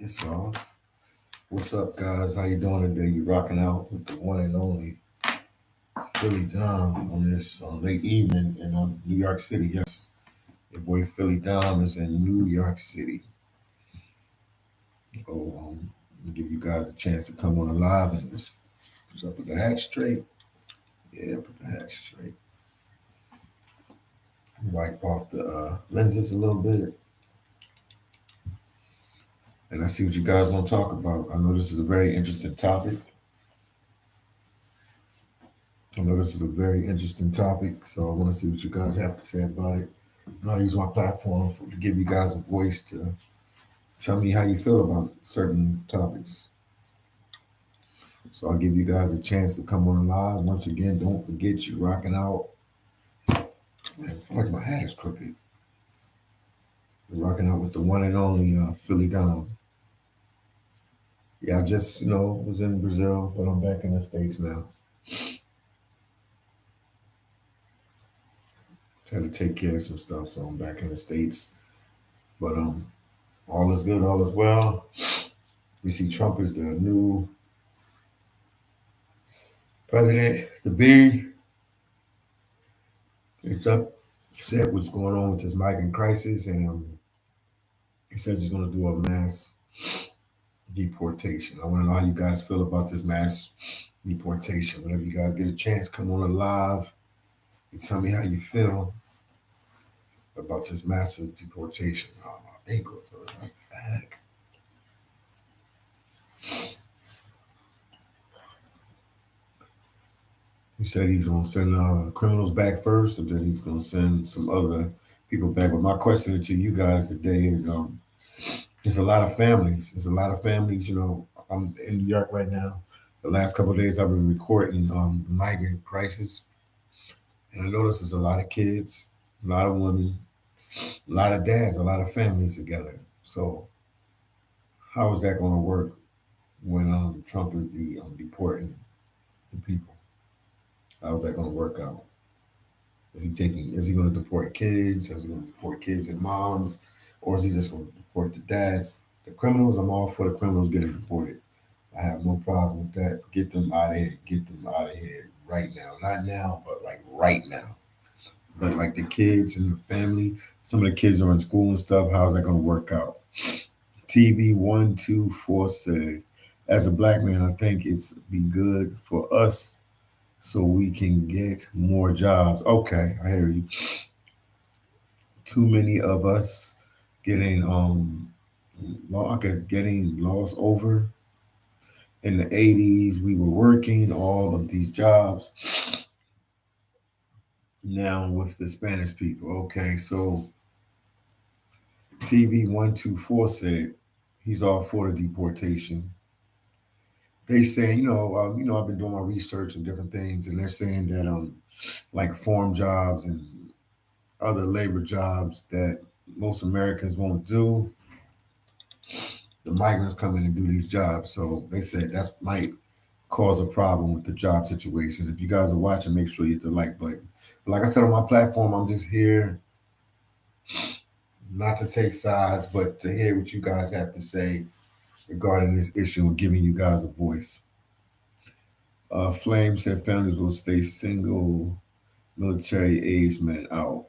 this off. What's up, guys? How you doing today? You rocking out with the one and only Philly Dom on this late evening in New York City. Yes, your boy Philly Dom is in New York City. So give you guys a chance to come on live and just put the hat straight. Yeah, put the hat straight. Wipe off the lenses a little bit. And I see what you guys want to talk about. I know this is a very interesting topic. So I want to see what you guys have to say about it. And I'll use my platform to give you guys a voice to tell me how you feel about certain topics. So I'll give you guys a chance to come on live. Once again, don't forget you rocking out. Man, I feel like my hat is crooked. You're rocking out with the one and only Philly Dom. Yeah, I just, was in Brazil, but I'm back in the States now. Had to take care of some stuff, so I'm back in the States. But all is good, all is well. We see Trump is the new president to be. It's upset what's going on with this migrant crisis, and he says he's going to do a mass deportation. I want to know how you guys feel about this mass deportation. Whenever you guys get a chance, come on live and tell me how you feel about this massive deportation. Oh, my ankles are like the heck. He said he's going to send criminals back first, and then he's going to send some other people back. But my question to you guys today is, there's a lot of families. I'm in New York right now. The last couple of days I've been recording the migrant crisis, and I notice there's a lot of kids, a lot of women, a lot of dads, a lot of families together. So how is that going to work when Trump is deporting the people? How is that going to work out? Is he going to deport kids? Is he going to deport kids and moms? Or is he just going to deport the dads? The criminals, I'm all for the criminals getting deported. I have no problem with that. Get them out of here. Get them out of here right now. Not now, but like right now. But like the kids and the family, some of the kids are in school and stuff. How's that going to work out? TV124 said, as a black man, I think it's be good for us so we can get more jobs. Okay, I hear you. Too many of us getting getting lost over. In the 80s, we were working all of these jobs. Now with the Spanish people. Okay, so TV124 said he's all for the deportation. They saying, I've been doing my research and different things, and they're saying that like farm jobs and other labor jobs that most Americans won't do, the migrants come in and do these jobs. So they said that might cause a problem with the job situation. If you guys are watching, make sure you hit the like button. But like I said on my platform, I'm just here not to take sides, but to hear what you guys have to say regarding this issue and giving you guys a voice. Flame said families will stay single, military age men out.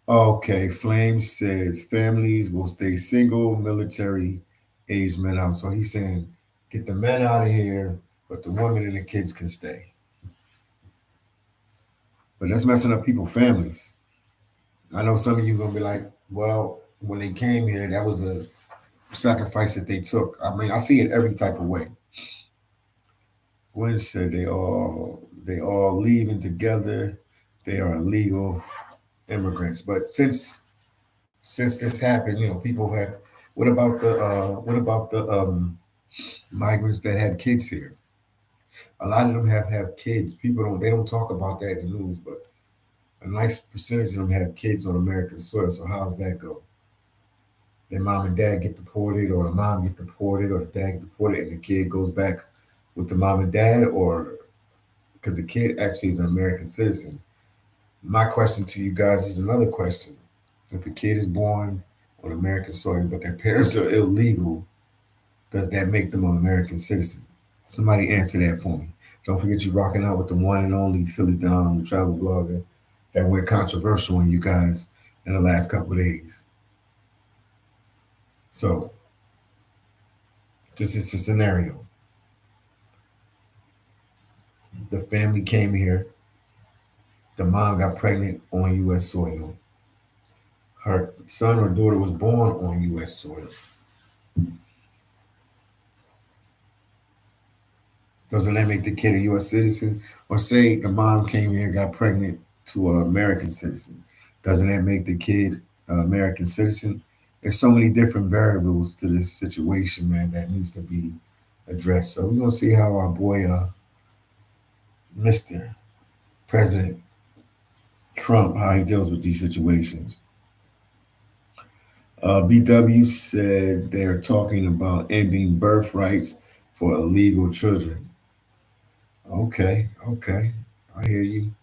Okay, Flame said families will stay single, military age men out. So he's saying get the men out of here, but the women and the kids can stay. But that's messing up people's families. I know some of you are gonna be like, well, when they came here, that was a sacrifice that they took. I mean, I see it every type of way. Gwen said they all leaving together. They are illegal immigrants. But since this happened, people have. What about the migrants that had kids here? A lot of them have kids. They don't talk about that in the news, but a nice percentage of them have kids on American soil. So how's that go? Their mom and dad get deported, or the mom get deported, or the dad get deported, and the kid goes back with the mom and dad, or because the kid actually is an American citizen. My question to you guys is another question. If a kid is born on American soil, but their parents are illegal, does that make them an American citizen? Somebody answer that for me. Don't forget you rocking out with the one and only Philly Dom, the travel blogger that went controversial on you guys in the last couple of days. So this is a scenario. The family came here. The mom got pregnant on U.S. soil. Her son or daughter was born on U.S. soil. Doesn't that make the kid a U.S. citizen? Or say the mom came here and got pregnant to an American citizen. Doesn't that make the kid an American citizen? There's so many different variables to this situation, man, that needs to be addressed. So we're gonna see how our boy, Mr. President Trump, how he deals with these situations. BW said they're talking about ending birthrights for illegal children. Okay, okay, I hear you.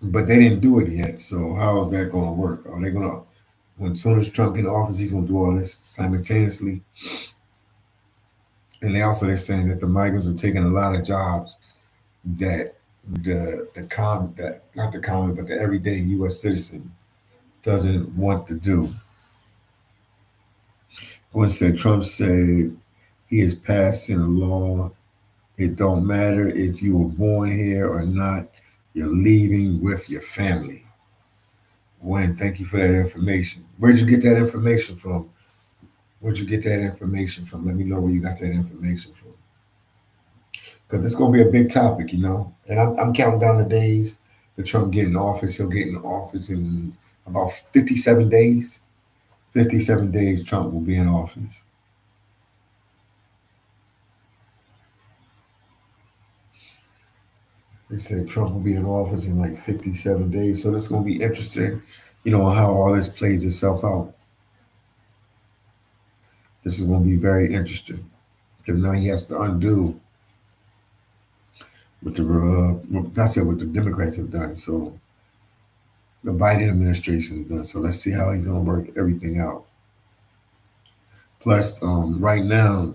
But they didn't do it yet. So how is that going to work? Are they going to, when soon as Trump get in office, he's going to do all this simultaneously? And they're saying that the migrants are taking a lot of jobs that that not the common but the everyday U.S. citizen doesn't want to do. Gwen said Trump said he is passing a law. It don't matter if you were born here or not. You're leaving with your family. Gwen, thank you for that information. Where'd you get that information from? Where'd you get that information from? Let me know where you got that information from. Because it's going to be a big topic, you know. And I'm counting down the days that Trump get in office. He'll get in office in about 57 days. 57 days, Trump will be in office. They said Trump will be in office in like 57 days. So this is going to be interesting, you know, how all this plays itself out. This is going to be very interesting because now he has to undo what that's what the Democrats have done. So the Biden administration has done. So let's see how he's going to work everything out. Plus, right now,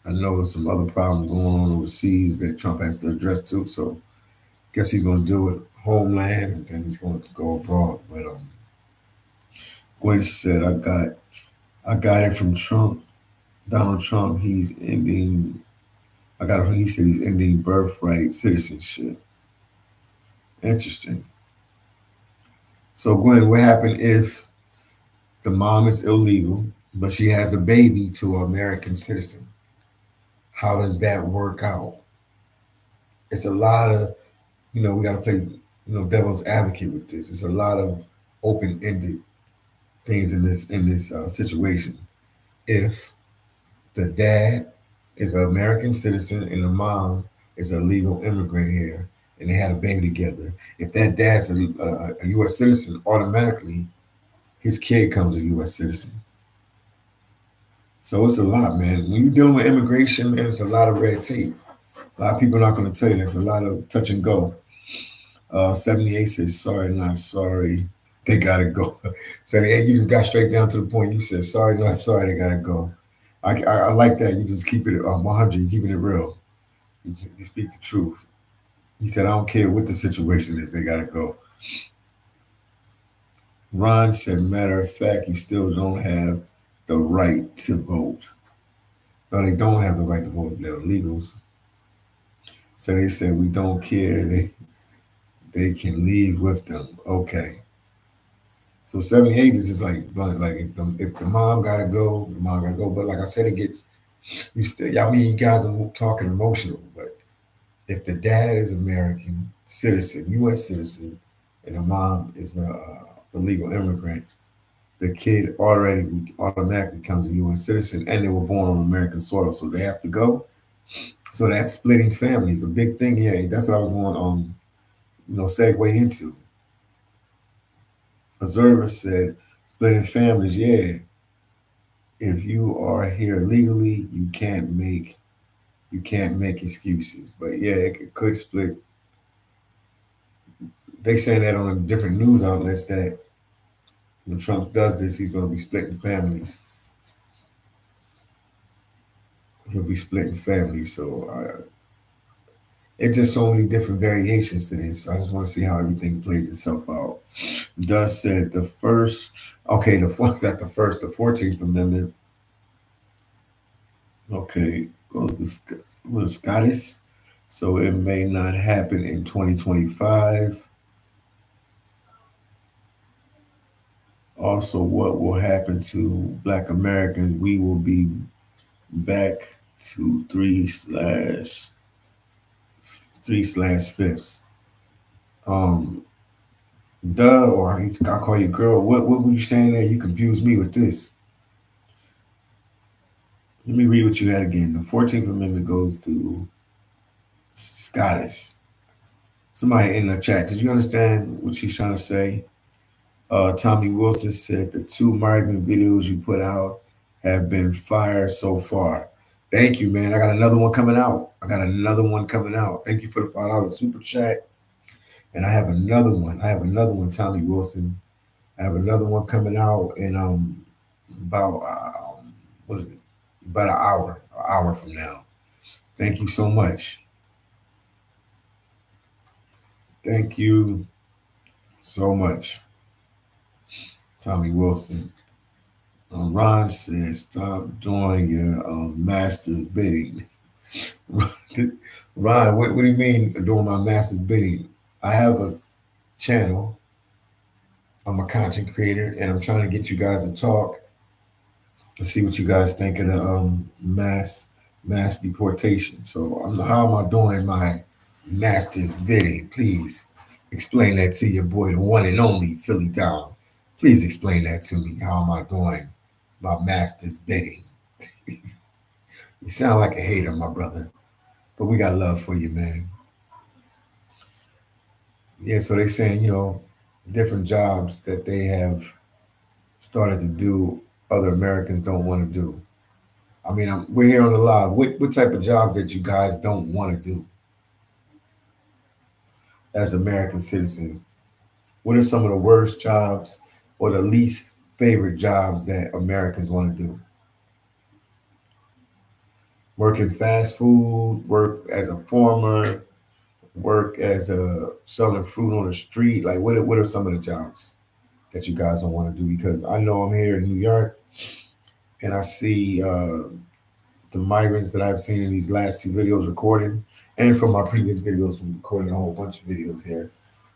I know there's some other problems going on overseas that Trump has to address too. So I guess he's going to do it homeland and then he's going to go abroad. But Gwen said, I got it from Trump, Donald Trump. He's ending. I got it. He said he's ending birthright citizenship. Interesting. So Gwen, what happened if the mom is illegal, but she has a baby to an American citizen? How does that work out? It's a lot of, you know, we got to play, devil's advocate with this. It's a lot of open-ended things in this situation. If the dad is an American citizen and the mom is a legal immigrant here, and they had a baby together, if that dad's a U.S. citizen, automatically his kid comes a U.S. citizen. So it's a lot, man. When you're dealing with immigration, man, it's a lot of red tape. A lot of people are not going to tell you there's a lot of touch and go. 78 says, sorry, not sorry. They got to go. 78, you just got straight down to the point. You said, sorry, not sorry, they got to go. I like that. You just keep it 100. You're keeping it real. You speak the truth. He said, I don't care what the situation is. They got to go. Ron said, matter of fact, you still don't have the right to vote. No, they don't have the right to vote. They're illegals. So they said, we don't care. They can leave with them. Okay. So 78 is just like if the mom got to go, the mom got to go. But like I said, it gets, I mean, you guys are talking emotional, but if the dad is American citizen, U.S. citizen, and the mom is a legal immigrant, the kid automatically becomes a U.S. citizen, and they were born on American soil, so they have to go. So that's splitting families, a big thing. Yeah, that's what I was going segue into. Observer said, splitting families. Yeah, if you are here legally, you can't make excuses. But yeah, it could split. They saying that on different news outlets that When Trump does this, he's going to be splitting families. He'll be splitting families. So it's just so many different variations to this. So I just want to see how everything plays itself out. Does said the first, okay, the one's at the first, the 14th Amendment, okay, goes to Scottish. So it may not happen in 2025. Also, what will happen to Black Americans? We will be back to three slash fifths. Um, duh, or I'll call you girl. What were you saying there? You confused me with this. Let me read what you had again. The 14th Amendment goes to Scottish. Somebody in the chat, did you understand what she's trying to say? Tommy Wilson said the two migrant videos you put out have been fired so far. Thank you, man. I got another one coming out. Thank you for the $5 super chat. And I have another one. Tommy Wilson. I have another one coming out in about what is it? About an hour from now. Thank you so much. Thank you so much, Tommy Wilson. Ron says, stop doing your master's bidding. Ron, what do you mean doing my master's bidding? I have a channel. I'm a content creator, and I'm trying to get you guys to talk to see what you guys think of the mass deportation. So, how am I doing my master's bidding? Please explain that to your boy, the one and only Philly Dom. Please explain that to me. How am I doing my master's bidding? You sound like a hater, my brother, but we got love for you, man. Yeah, so they saying, different jobs that they have started to do, other Americans don't want to do. I mean, we're here on the live. What type of jobs that you guys don't want to do as American citizens? What are some of the worst jobs or the least favorite jobs that Americans want to do? Work in fast food, work as a farmer, work as a selling fruit on the street. Like, what are some of the jobs that you guys don't want to do? Because I know I'm here in New York, and I see the migrants that I've seen in these last two videos recording, and from my previous videos, from recording a whole bunch of videos here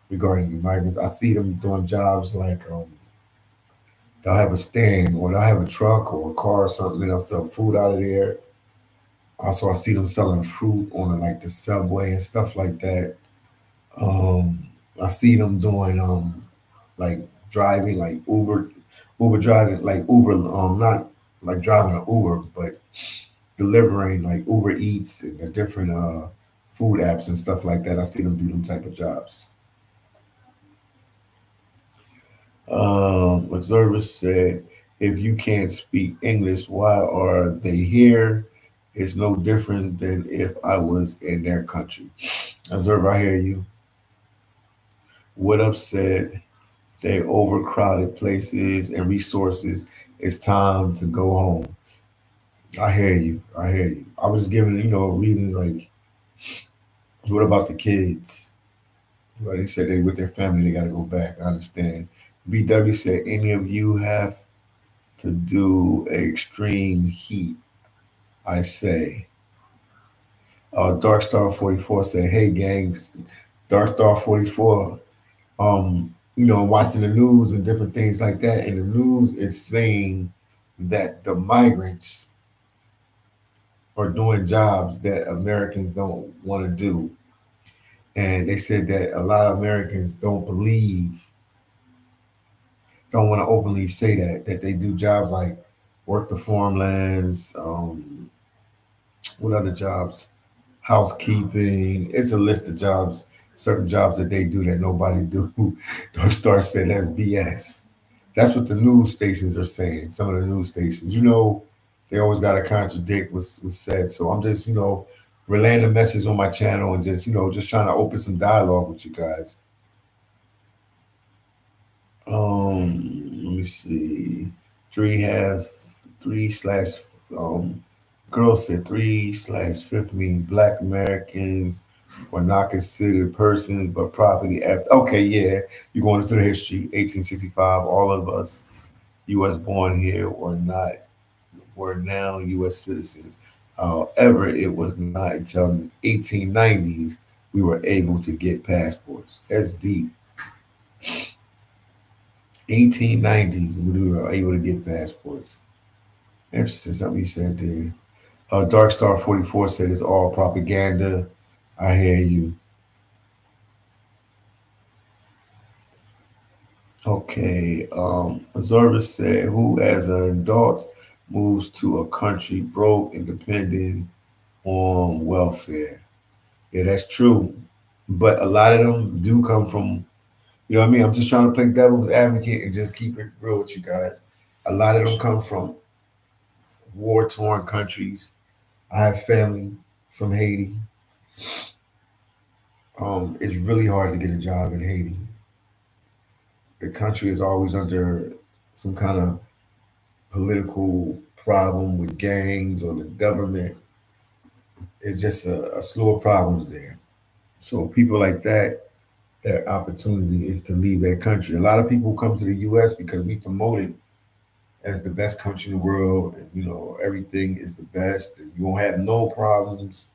regarding the migrants. I see them doing jobs like they'll have a stand, or they'll have a truck or a car or something, and they'll sell food out of there. Also, I see them selling fruit on like the subway and stuff like that. I see them doing like driving, like Uber driving, like Uber, not like driving an Uber, but delivering like Uber Eats and the different food apps and stuff like that. I see them do them type of jobs. Observers said, if you can't speak English, why are they here? It's no difference than if I was in their country. Observer, I hear you. What up said, they overcrowded places and resources. It's time to go home. I hear you. I was just giving, reasons like, what about the kids? Well, they said they with their family, they got to go back. I understand. BW said, any of you have to do extreme heat, I say. Dark Star 44 said, hey, gangs, Dark Star 44, watching the news and different things like that. And the news is saying that the migrants are doing jobs that Americans don't want to do. And they said that a lot of Americans don't want to openly say that they do jobs like work the farmlands, what other jobs, housekeeping. It's a list of jobs, certain jobs that they do that nobody do. Don't start saying that's BS. That's what the news stations are saying. Some of the news stations, they always got to contradict what's said. So I'm just, relaying the message on my channel and just trying to open some dialogue with you guys. Let me me see. Three has three slash girl said three slash fifth means black Americans were not considered persons but property after. Okay, yeah, you're going into the history. 1865. All of us U.S. born here were now U.S. citizens. However, it was not until 1890s we were able to get passports. That's deep. 1890s we were able to get passports. Interesting, something you said there. Dark Star 44 said it's all propaganda. I hear you. Okay. Observer said, who as an adult moves to a country broke and dependent on welfare? Yeah, that's true. But a lot of them do come from, you know what I mean? I'm just trying to play devil's advocate and just keep it real with you guys. A lot of them come from war torn countries. I have family from Haiti. It's really hard to get a job in Haiti. The country is always under some kind of political problem with gangs or the government. It's just a slew of problems there. So people like that, their opportunity is to leave their country. A lot of people come to the U.S. because we promote it as the best country in the world, and everything is the best, and you won't have no problems.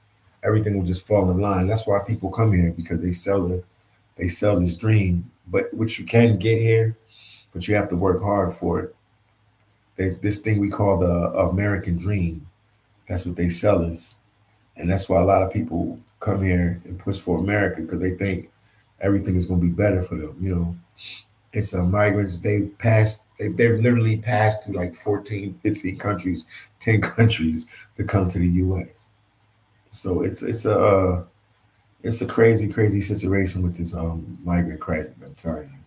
Everything will just fall in line. That's why people come here because they sell this dream. But what you can get here, but you have to work hard for it. This thing we call the American dream. That's what they sell us, and that's why a lot of people come here and push for America because they think everything is going to be better for them. It's migrants. They've literally passed through like 14, 15 countries, 10 countries to come to the U.S. So it's a crazy, crazy situation with this migrant crisis. I'm telling you.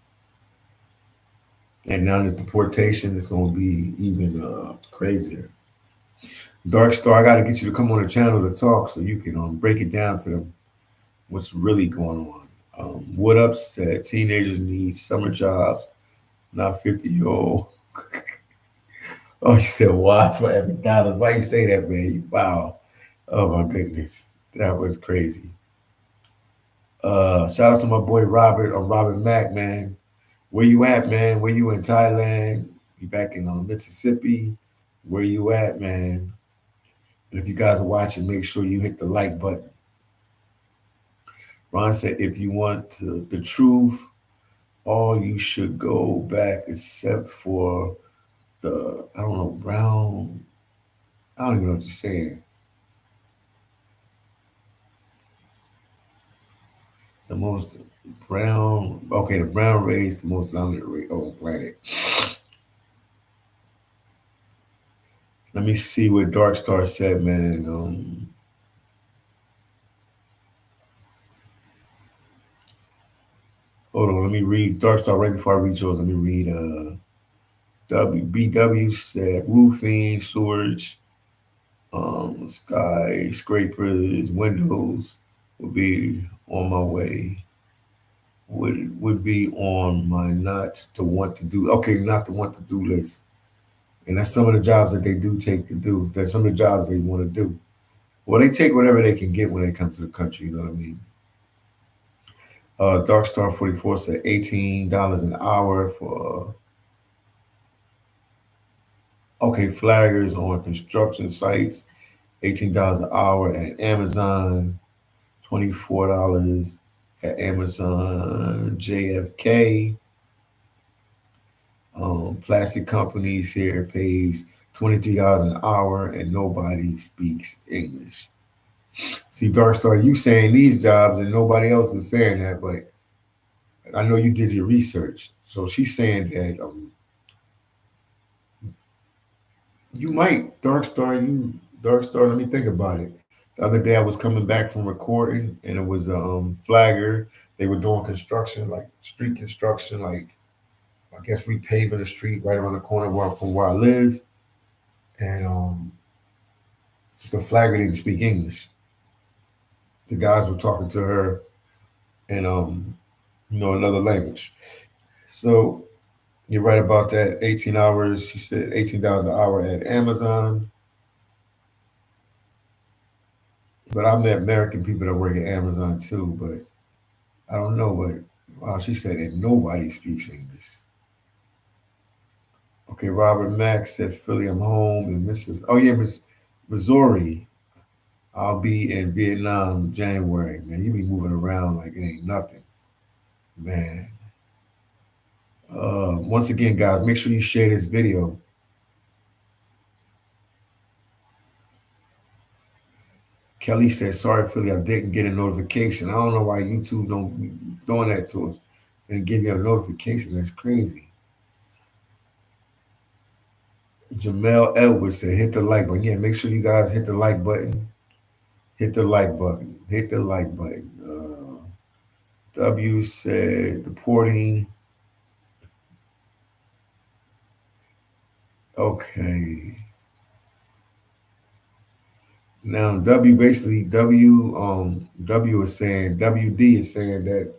And now this deportation is going to be even crazier. Dark Star, I got to get you to come on the channel to talk so you can break it down to them what's really going on. What up said teenagers need summer jobs, not 50-year-old. Oh, you said why for every dollar? Why you say that, man? Wow. Oh my goodness. That was crazy. Shout out to my boy Robert or Robert Mack, man. Where you at, man? Where you in Thailand? You back in Mississippi? Where you at, man? And if you guys are watching, make sure you hit the like button. Ron said, if you want the truth, all you should go back except for I don't know, brown. I don't even know what you're saying. The most brown, okay, the brown race, the most dominant race on the planet. Let me see what Dark Star said, man. Hold on, let me read Dark Star right before I read yours. Let me read WBW said roofing, sewage, skyscrapers, windows would be on my way. Would be on my not to want to do. Okay, not to want to do list. And that's some of the jobs that they do take to do. That's some of the jobs they want to do. Well, they take whatever they can get when they come to the country. You know what I mean? Dark Star 44 said $18 an hour for okay flaggers on construction sites. $18 an hour at Amazon. $24 at Amazon JFK. Plastic companies here pays $23 an hour, and nobody speaks English. See, Dark Star, you saying these jobs, and nobody else is saying that, but I know you did your research. So she's saying that you might, Dark Star. Let me think about it. The other day I was coming back from recording, and it was a flagger. They were doing construction, like street construction, like I guess repaving the street right around the corner from where I live. And the flagger didn't speak English. The guys were talking to her in another language. So You're right about that. 18 hours. She said $18 an hour at Amazon. But I met American people that work at Amazon too. But I don't know. But wow, she said that nobody speaks English. Okay, Robert Mack said Philly, I'm home. And Mrs. Oh yeah, Miss Missouri. I'll be in Vietnam January. Man, you be moving around like it ain't nothing, man. Once again, guys, make sure you share this video. Kelly said, "Sorry, Philly, I didn't get a notification. I don't know why YouTube don't doing that to us and give you a notification. That's crazy." Jamel Edwards said, "Hit the like button. Yeah, make sure you guys hit the like button. Hit the like button. Hit the like button." W said, "Deporting." Okay. Now W is saying WD is saying that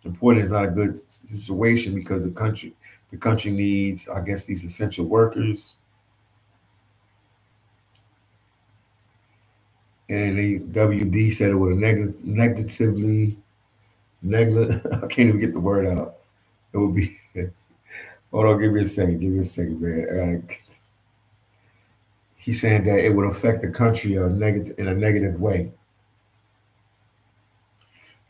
deporting is not a good situation because the country needs, I guess, these essential workers. And WD said it would have negatively I can't even get the word out. It would be hold on, give me a second, man. He's saying that it would affect the country in a negative way.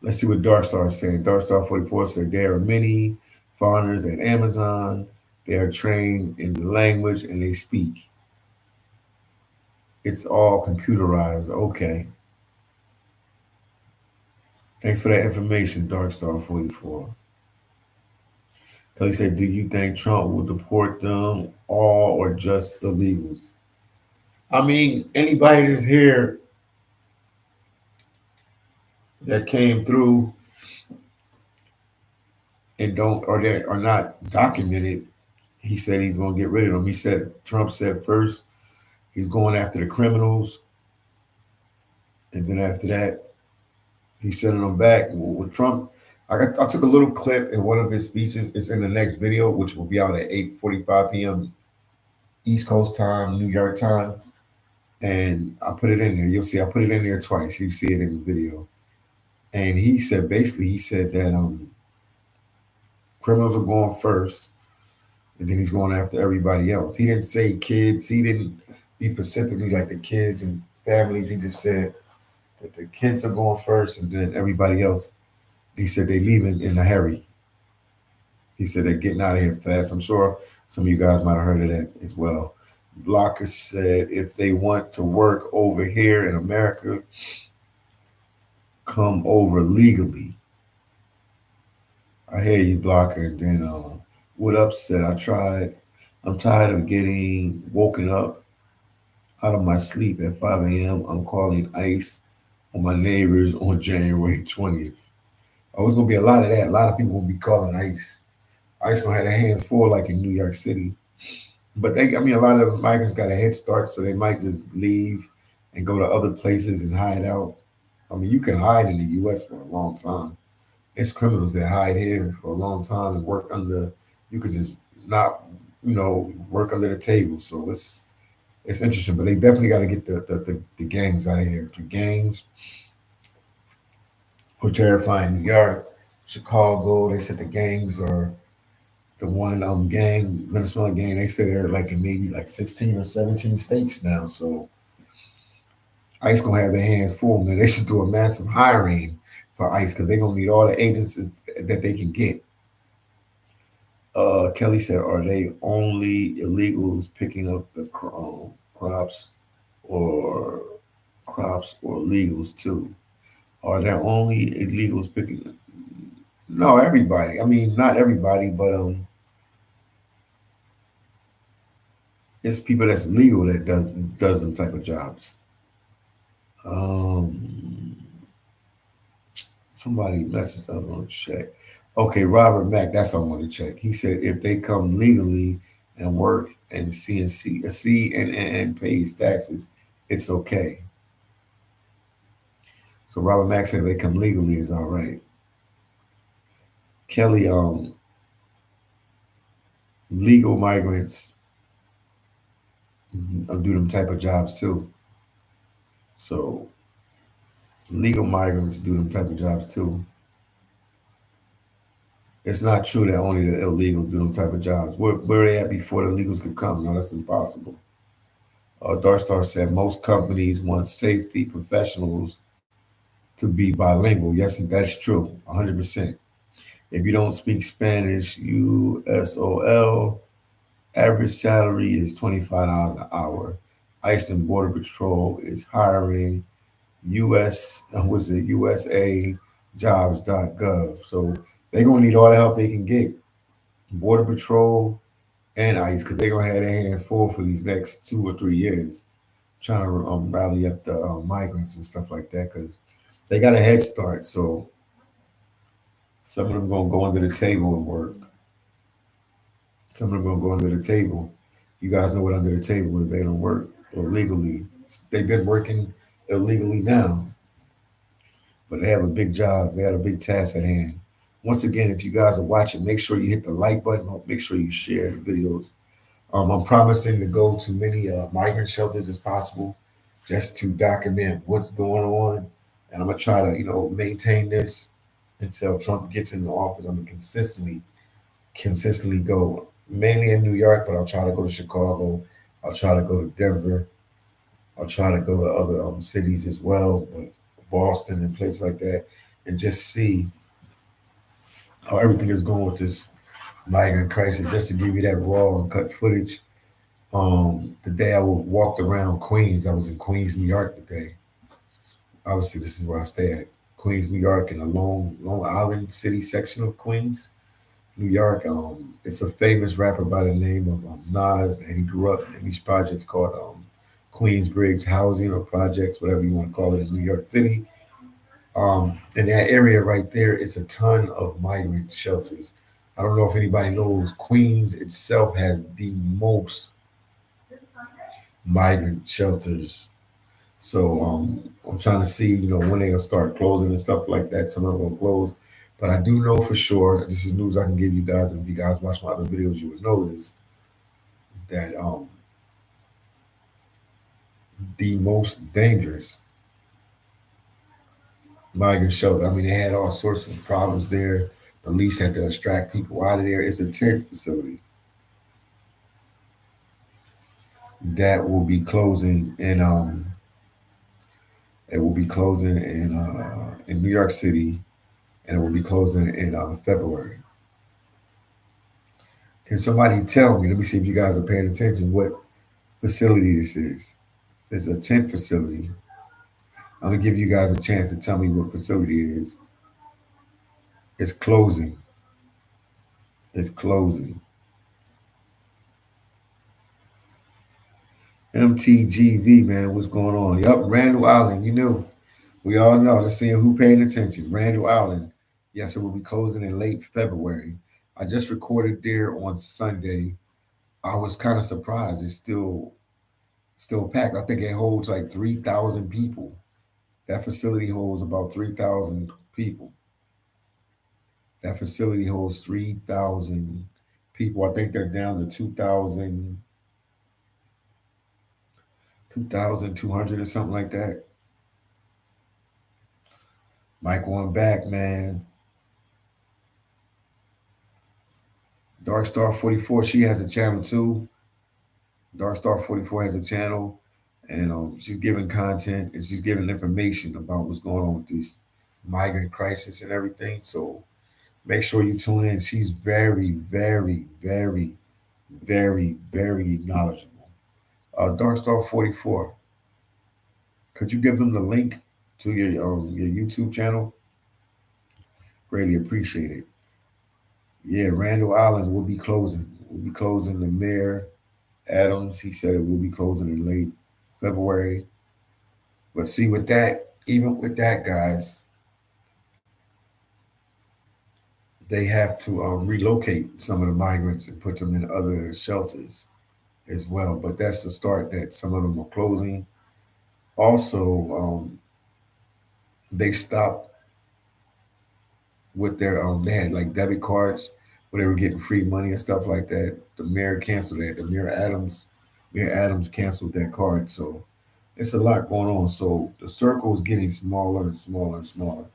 Let's see what Dark Star is saying. Dark Star 44 said there are many foreigners at Amazon. They are trained in the language and they speak. It's all computerized. Okay. Thanks for that information, Dark Star 44. Kelly said, do you think Trump will deport them all or just illegals? I mean, anybody that's here that came through and don't or that are not documented, he said he's gonna get rid of them. He said Trump said first he's going after the criminals, and then after that, he's sending them back. With Trump, I took a little clip in one of his speeches. It's in the next video, which will be out at 8:45 p.m. East Coast time, New York time. And I put it in there. You'll see I put it in there twice. You see it in the video. And he said basically he said that criminals are going first, and then he's going after everybody else. He didn't say kids. He didn't be specifically like the kids and families. He just said that the kids are going first, and then everybody else. He said they leaving in a hurry. He said they're getting out of here fast. I'm sure some of you guys might have heard of that as well. Blocker said if they want to work over here in America, come over legally. I hear you, Blocker. And then what up said, I'm tired of getting woken up out of my sleep at 5 a.m. I'm calling ICE on my neighbors on January 20th. Oh, it's going to be a lot of that. A lot of people will be calling ICE. ICE going to have their hands full like in New York City. But a lot of migrants got a head start, so they might just leave and go to other places and hide out. I mean, you can hide in the U.S. for a long time. It's criminals that hide here for a long time and work under. You could just not, work under the table. So it's interesting, but they definitely got to get the gangs out of here. The gangs were terrifying. New York, Chicago. They said the gangs are the one gang, Venezuela gang. They said they're like in maybe like 16 or 17 states now. So ICE gonna have their hands full, man. They should do a massive hiring for ICE because they're gonna need all the agencies that they can get. Kelly said, "Are they only illegals picking up the crops, or illegals too? Are there only illegals picking up?" No, everybody. I mean, not everybody, but it's people that's legal that does them type of jobs. Um, Somebody messaged us on check. Okay, Robert Mack, that's what I want to check. He said if they come legally and work and see and pays taxes, it's okay. So Robert Mack said if they come legally, it's all right. Kelly, Legal migrants do them type of jobs too. So legal migrants do them type of jobs too. It's not true that only the illegals do them type of jobs. Where they at before the legals could come? No, that's impossible. Dark Star said most companies want safety professionals to be bilingual. Yes, that's true, 100%. If you don't speak Spanish, USOL, average salary is $25 an hour. ICE and Border Patrol is hiring. US, was it USA jobs.gov. So they're going to need all the help they can get. Border Patrol and ICE, because they're going to have their hands full for these next 2 or 3 years, trying to rally up the migrants and stuff like that, because they got a head start. So some of them going to go under the table and work. Some of them going to go under the table. You guys know what under the table is. They don't work illegally. They've been working illegally now, but they have a big job. They had a big task at hand. Once again, if you guys are watching, make sure you hit the like button. Make sure you share the videos. I'm promising to go to many migrant shelters as possible, just to document what's going on, and I'm gonna try to, maintain this until Trump gets into office. I'm gonna consistently go, mainly in New York, but I'll try to go to Chicago. I'll try to go to Denver. I'll try to go to other cities as well, but Boston and places like that, and just see how everything is going with this migrant crisis, just to give you that raw and cut footage. The day I walked around Queens, I was in Queens, New York today. Obviously, this is where I stay at, Queens, New York, in the Long Island City section of Queens, New York. It's a famous rapper by the name of Nas, and he grew up in these projects called Queensbridge housing or projects, whatever you want to call it, in New York City. In that area right there, it's a ton of migrant shelters. I don't know if anybody knows, Queens itself has the most migrant shelters. So I'm trying to see, when they're gonna start closing and stuff like that. Some of them gonna close, but I do know for sure. This is news I can give you guys, and if you guys watch my other videos, you would know this, that the most dangerous migrant shelter. I mean, they had all sorts of problems there. Police had to extract people out of there. It's a tent facility that will be closing in it will be closing in New York City, and it will be closing in February. Can somebody tell me? Let me see if you guys are paying attention. What facility this is? It's a tent facility. I'm gonna give you guys a chance to tell me what facility it is. It's closing. It's closing. MTGV, man, what's going on? Yup, Randall Island. You knew. We all know. Let's see who paying attention. Randall Island. Yes, it will be closing in late February. I just recorded there on Sunday. I was kind of surprised. It's still packed. I think it holds like 3,000 people. That facility holds about 3,000 people. That facility holds 3,000 people. I think they're down to 2,200 or something like that. Mike one back, man. Dark Star 44, she has a channel too. Dark Star 44 has a channel, and she's giving content and she's giving information about what's going on with this migrant crisis and everything. So make sure you tune in. She's very, very, very, very, very knowledgeable. Dark Star 44, could you give them the link to your YouTube channel? Greatly appreciate it. Yeah, Randall Island will be closing. We'll be closing. The mayor Adams, he said it will be closing in late February. But see, with that, even with that, guys, they have to relocate some of the migrants and put them in other shelters as well. But that's the start, that some of them are closing. Also, they stopped with their they had like debit cards when they were getting free money and stuff like that. The mayor canceled that. Mayor Adams canceled that card. So it's a lot going on. So the circle is getting smaller and smaller and smaller.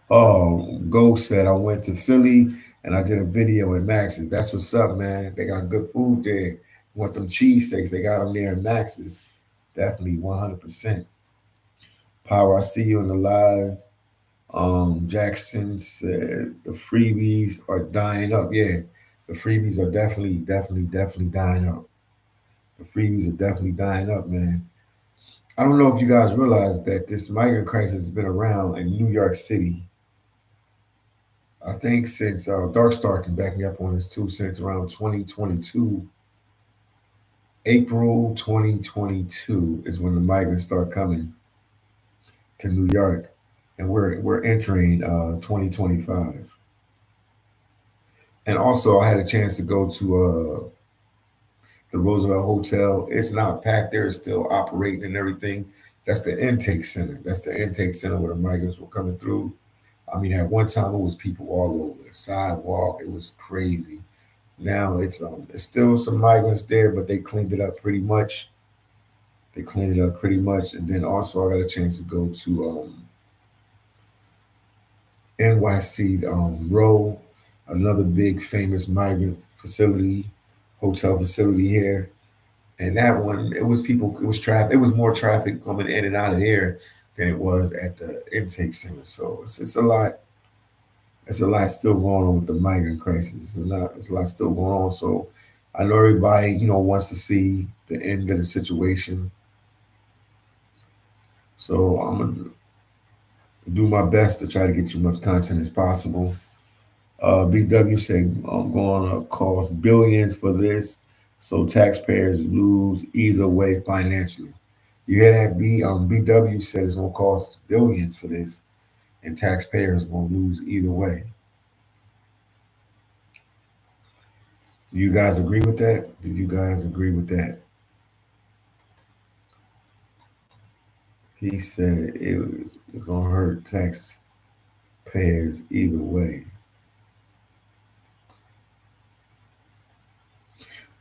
Oh, Ghost said I went to Philly and I did a video at Max's. That's what's up, man. They got good food there. Want them cheesesteaks? They got them there at Max's. Definitely 100%. Power, I see you in the live. Jackson said the freebies are dying up. Yeah, the freebies are definitely dying up. The freebies are definitely dying up, man. I don't know if you guys realize that this migrant crisis has been around in New York City. I think since Dark Star can back me up on this too, since around 2022, April 2022 is when the migrants start coming to New York, and we're entering 2025. And also, I had a chance to go to the Roosevelt Hotel. It's not packed there; it's still operating and everything. That's the intake center. That's the intake center where the migrants were coming through. I mean, at one time it was people all over the sidewalk. It was crazy. Now it's still some migrants there, but they cleaned it up pretty much. They cleaned it up pretty much, and then also I got a chance to go to NYC Row, another big famous migrant facility, hotel facility here. And that one, it was people, it was traffic, it was more traffic coming in and out of there than it was at the intake center. So it's a lot. It's a lot still going on with the migrant crisis. It's a lot still going on. So I know everybody, wants to see the end of the situation. So I'm gonna do my best to try to get you much content as possible. BW said I'm going to cost billions for this, so taxpayers lose either way financially. You hear that? BW said it's going to cost billions for this, and taxpayers going to lose either way. Do you guys agree with that? Do you guys agree with that? He said it's going to hurt taxpayers either way.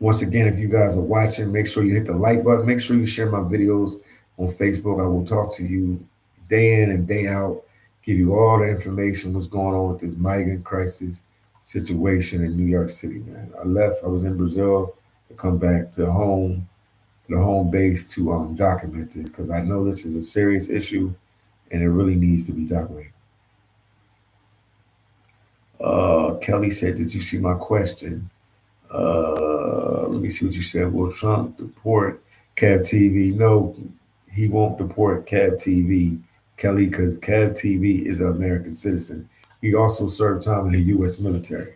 Once again, if you guys are watching, make sure you hit the like button. Make sure you share my videos on Facebook. I will talk to you day in and day out, give you all the information, what's going on with this migrant crisis situation in New York City, man. I left, I was in Brazil to come back to the home base to document this because I know this is a serious issue and it really needs to be documented. Kelly said, did you see my question? Let me see what you said. Will Trump deport Cav TV? No, he won't deport Cav TV, Kelly, because Cav TV is an American citizen. He also served time in the U.S. military.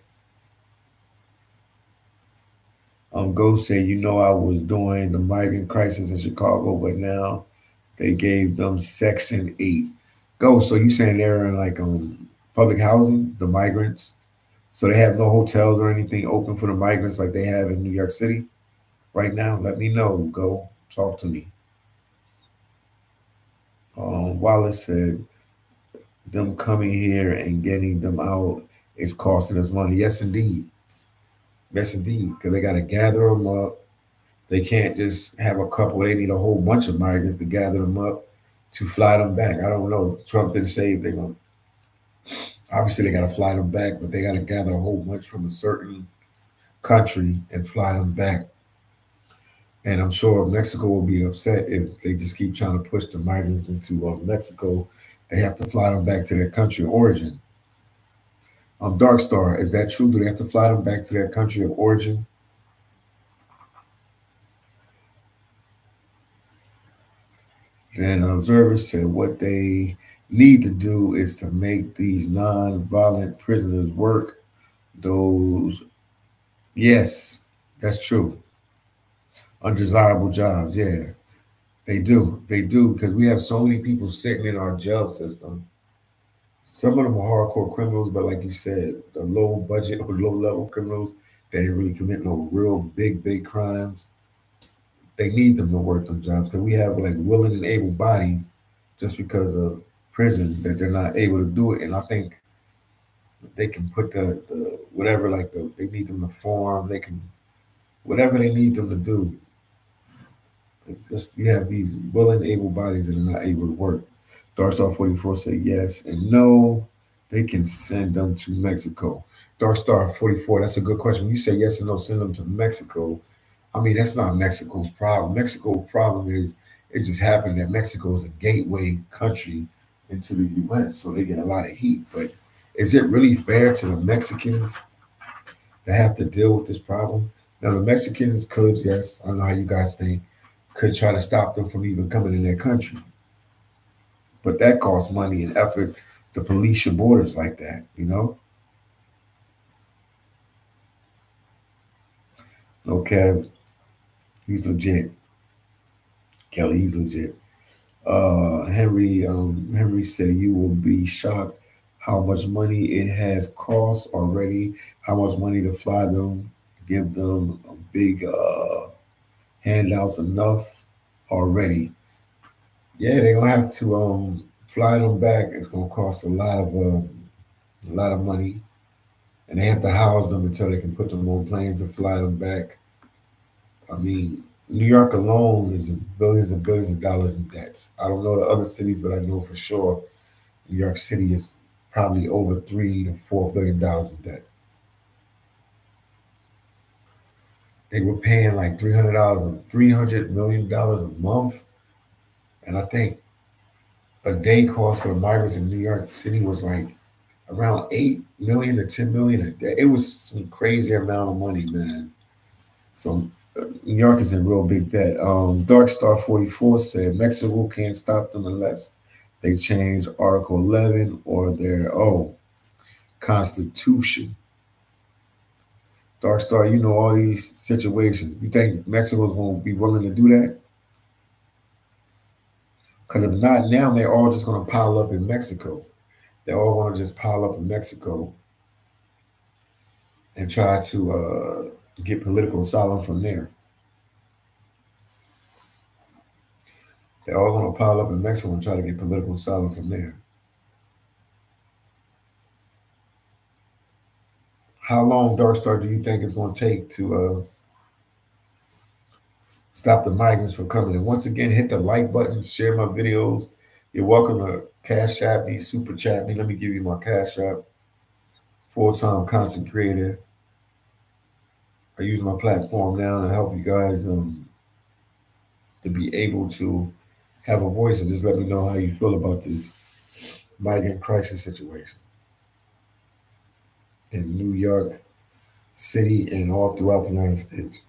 Ghost said, I was doing the migrant crisis in Chicago, but now they gave them Section 8. Ghost, so you saying they're in like public housing, the migrants? So they have no hotels or anything open for the migrants like they have in New York City right now? Let me know. Go talk to me. Wallace said, them coming here and getting them out is costing us money. Yes, indeed. Yes, indeed. Because they got to gather them up. They can't just have a couple. They need a whole bunch of migrants to gather them up to fly them back. I don't know. Trump didn't say if they're going to. Obviously, they got to fly them back, but they got to gather a whole bunch from a certain country and fly them back. And I'm sure Mexico will be upset if they just keep trying to push the migrants into Mexico. They have to fly them back to their country of origin. Dark Star, is that true? Do they have to fly them back to their country of origin? Then observers said what they need to do is to make these non-violent prisoners work those, yes, that's true, undesirable jobs. Yeah, they do. They do because we have so many people sitting in our jail system. Some of them are hardcore criminals, but like you said, the low budget or low level criminals that ain't really commit no real big crimes. They need them to work them jobs because we have like willing and able bodies just because of prison that they're not able to do it. And I think they can put the whatever, like they need them to form, they can whatever they need them to do. It's just you have these willing, able bodies that are not able to work. Dark Star 44 said yes and no. They can send them to Mexico. Dark Star 44, that's a good question. When you say yes and no, send them to Mexico. I mean, that's not Mexico's problem. Mexico's problem is it just happened that Mexico is a gateway country into the US, so they get a lot of heat. But is it really fair to the Mexicans to have to deal with this problem? Now, the Mexicans could, yes, I know how you guys think, could try to stop them from even coming in their country. But that costs money and effort to police your borders like that, you know? Okay, he's legit. Kelly, he's legit. Henry said you will be shocked how much money it has cost already, how much money to fly them, give them a big handouts enough already. Yeah, they're gonna have to fly them back. It's gonna cost a lot of money, and they have to house them until they can put them on planes and fly them back. I mean, New York alone is billions and billions of dollars in debts. I don't know the other cities, but I know for sure New York City is probably over $3 to $4 billion in debt. They were paying like $300 million a month, and I think a day cost for the migrants in New York City was like around 8 million to 10 million a day. It was some crazy amount of money, man. So New York is in real big debt. Dark Star 44 said Mexico can't stop them unless they change Article 11 or their constitution. Dark Star, you know all these situations. You think Mexico's going to be willing to do that? Because if not now, they're all just going to pile up in Mexico. They're all going to just pile up in Mexico and try to get political asylum from there. They're all going to pile up in Mexico and try to get political asylum from there. How long, Dark Star, do you think it's going to take to stop the migrants from coming? And once again, hit the like button, share my videos. You're welcome to Cash App me, Super Chat me. Let me give you my Cash App. Full-time content creator. I use my platform now to help you guys to be able to have a voice and just let me know how you feel about this migrant crisis situation in New York City and all throughout the United States.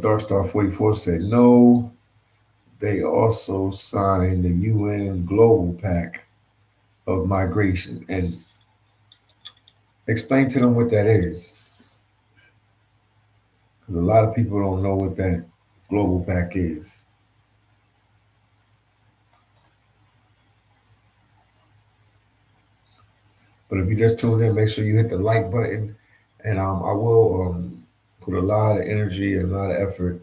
Dark Star 44 said no. They also signed the UN Global Pact of Migration. And explain to them what that is. Because a lot of people don't know what that Global Pact is. But if you just tuned in, make sure you hit the like button. And I will put a lot of energy and a lot of effort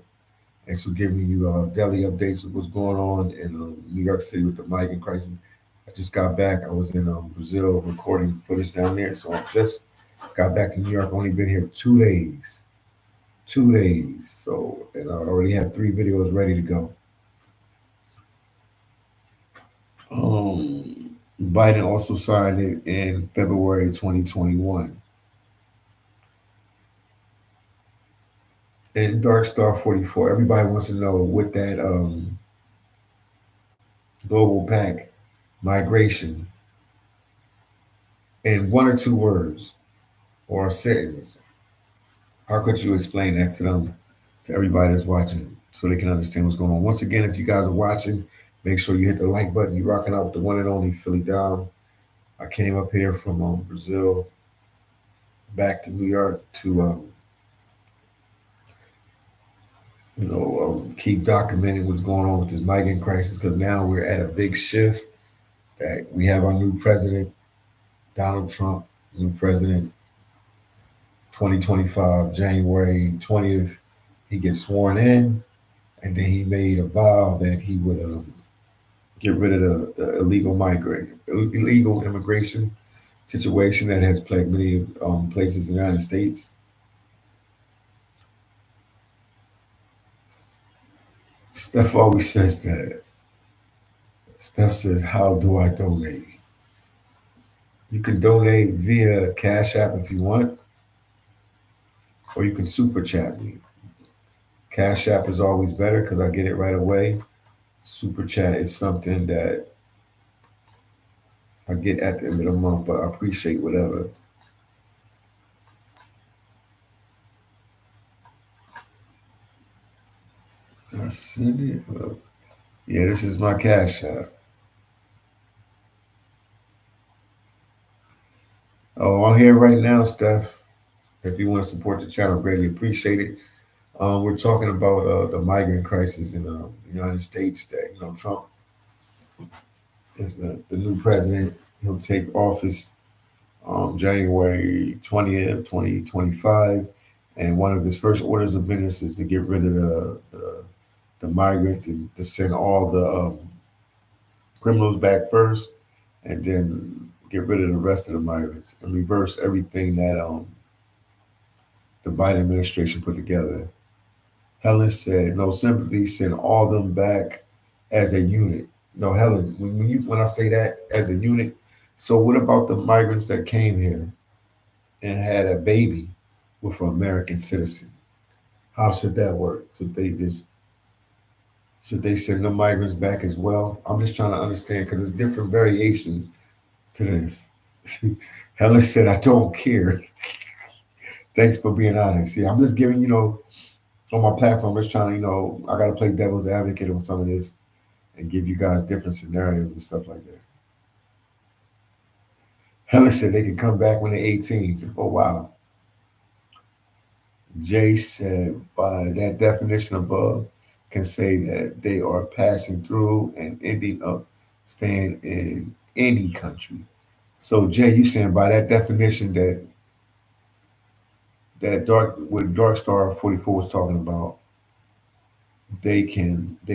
into giving you daily updates of what's going on in New York City with the migrant crisis. I just got back. I was in Brazil recording footage down there. So I just got back to New York. Only been here 2 days. 2 days. So, and I already have 3 videos ready to go. Biden also signed it in February 2021. And Dark Star 44, everybody wants to know what that global pact migration in 1 or 2 words or a sentence. How could you explain that to them, to everybody that's watching, so they can understand what's going on? Once again, if you guys are watching, make sure you hit the like button. You're rocking out with the one and only Philly Dom. I came up here from Brazil back to New York to keep documenting what's going on with this migrant crisis, because now we're at a big shift that we have our new president, Donald Trump, new president, 2025, January 20th. He gets sworn in, and then he made a vow that he would get rid of the illegal immigration situation that has plagued many places in the United States. Steph always says that. Steph says, "How do I donate?" You can donate via Cash App if you want, or you can super chat me. Cash App is always better because I get it right away. Super chat is something that I get at the end of the month, but I appreciate whatever. Can I send it? Yeah, this is my Cash App. Oh, I'm here right now, Steph. If you want to support the channel, greatly appreciate it. We're talking about the migrant crisis in the United States. That Trump is the new president. He'll take office January 20th, 2025, and one of his first orders of business is to get rid of the migrants and to send all the criminals back first, and then get rid of the rest of the migrants and reverse everything that the Biden administration put together. Helen said, "No sympathy, send all them back as a unit." No, Helen, when I say that as a unit, so what about the migrants that came here and had a baby with an American citizen? How should that work? Should they send the migrants back as well? I'm just trying to understand because there's different variations to this. Helen said, "I don't care." Thanks for being honest. Yeah, I'm just giving, on my platform, I'm just trying to, I got to play devil's advocate on some of this and give you guys different scenarios and stuff like that. Helen said they can come back when they're 18. Oh, wow. Jay said, by that definition above, can say that they are passing through and ending up staying in any country. So, Jay, you saying by that definition that what Dark Star 44 was talking about, they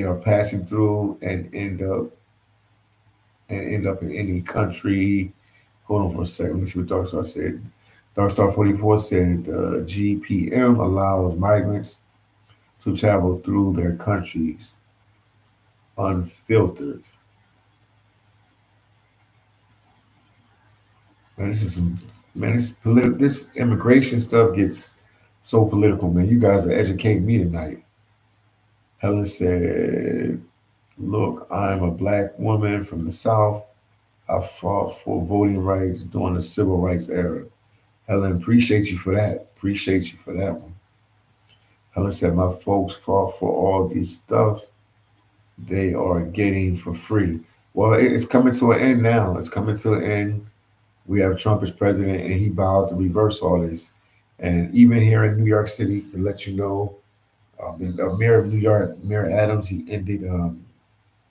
are passing through and end up in any country. Hold on for a second. Let me see what Dark Star said. Dark Star 44 said GPM allows migrants to travel through their countries unfiltered. Man, this is some man. This political. This immigration stuff gets so political, man. You guys are educating me tonight. Helen said, "Look, I'm a black woman from the South. I fought for voting rights during the civil rights era." Helen, appreciate you for that. Appreciate you for that one. Helen said, "My folks fought for all this stuff they are getting for free." Well, it's coming to an end now. It's coming to an end. We have Trump as president, and he vowed to reverse all this. And even here in New York City, to let you know, the mayor of New York, Mayor Adams, he ended.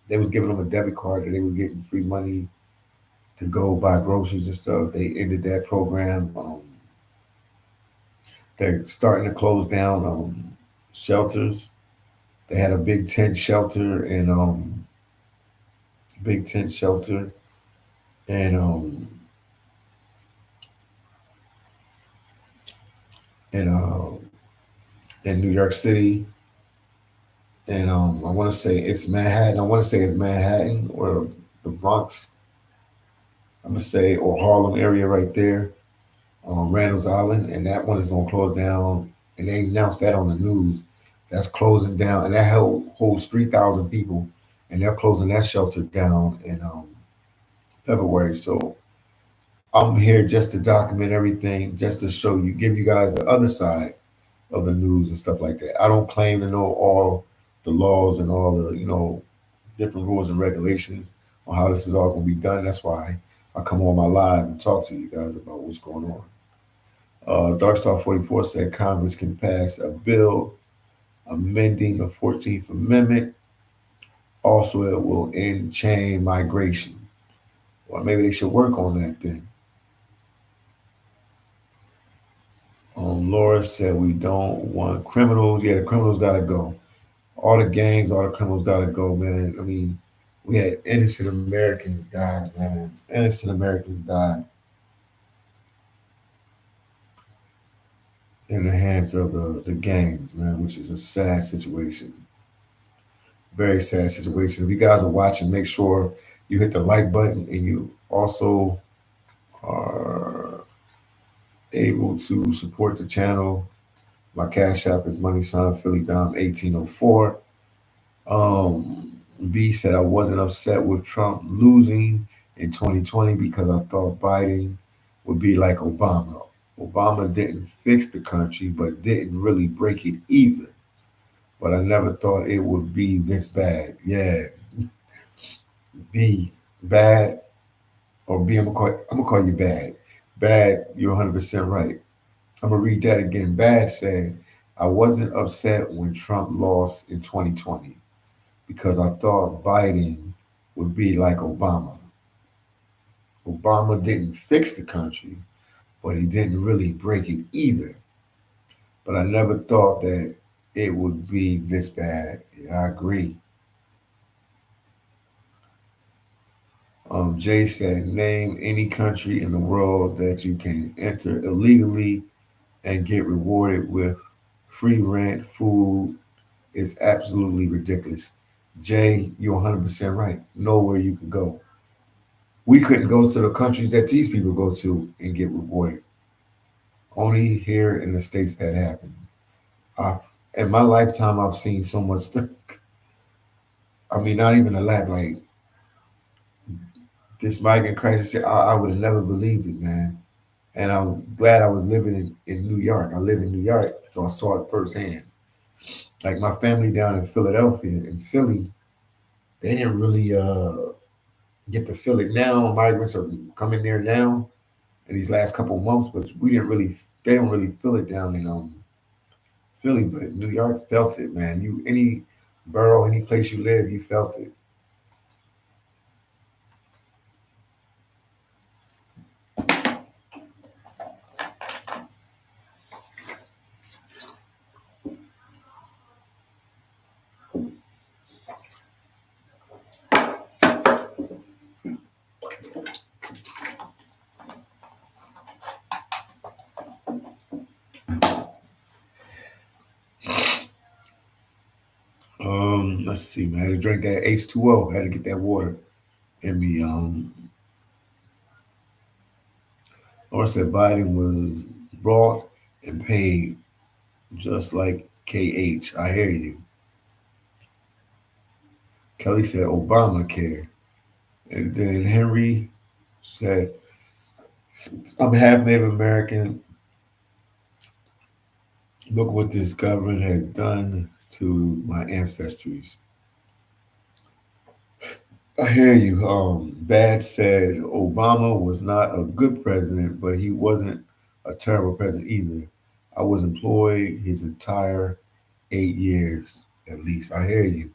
They was giving them a debit card that they was getting free money to go buy groceries and stuff. They ended that program. They're starting to close down shelters. They had a big tent shelter big tent shelter and in in New York City, and I want to say it's Manhattan. I want to say it's Manhattan or the Bronx. I'm gonna say or Harlem area right there, Randall's Island, and that one is gonna close down. And they announced that on the news. That's closing down, and that holds 3,000 people, and they're closing that shelter down in February. So I'm here just to document everything, just to show you, give you guys the other side of the news and stuff like that. I don't claim to know all the laws and all the different rules and regulations on how this is all going to be done. That's why I come on my live and talk to you guys about what's going on. Darkstar 44 said Congress can pass a bill amending the 14th Amendment. Also, it will end chain migration. Well, maybe they should work on that then. Laura said we don't want criminals. Yeah, the criminals gotta go. All the gangs, all the criminals gotta go, man. I mean, we had innocent Americans die, man. Innocent Americans died in the hands of the gangs, man, which is a sad situation. Very sad situation. If you guys are watching, make sure you hit the like button and you also are able to support the channel. My cash app is money sign Philly Dom 1804. B said I wasn't upset with Trump losing in 2020 because I thought Biden would be like Obama. Obama didn't fix the country, but didn't really break it either. But I never thought it would be this bad. Yeah, B, bad, or B, I'm gonna call you bad. Bad, you're 100% right. I'm gonna read that again. Bad said, I wasn't upset when Trump lost in 2020 because I thought Biden would be like Obama. Obama didn't fix the country, but he didn't really break it either. But I never thought that it would be this bad. Yeah, I agree. Jay said, name any country in the world that you can enter illegally and get rewarded with free rent, food. Is absolutely ridiculous. Jay, you're 100% right. Nowhere you can go. We couldn't go to the countries that these people go to and get rewarded. Only here in the States that happened. In my lifetime, I've seen so much stuff. I mean, not even a laugh. Like this migrant crisis, I would have never believed it, man. And I'm glad I was living in New York. I live in New York, so I saw it firsthand. Like my family down in Philadelphia, in Philly, they didn't really get to feel it now. Migrants are coming there now in these last couple of months, but we didn't really, they don't really feel it down in Philly, but New York felt it, man. You any borough, any place you live, you felt it. Let's see, man. I had to drink that H2O. I had to get that water in me. Laura said Biden was brought and paid just like KH. I hear you. Kelly said Obamacare. And then Henry said, I'm half Native American. Look what this government has done to my ancestries. I hear you. Bad said Obama was not a good president, but he wasn't a terrible president either. I was employed his entire 8 years, at least. I hear you.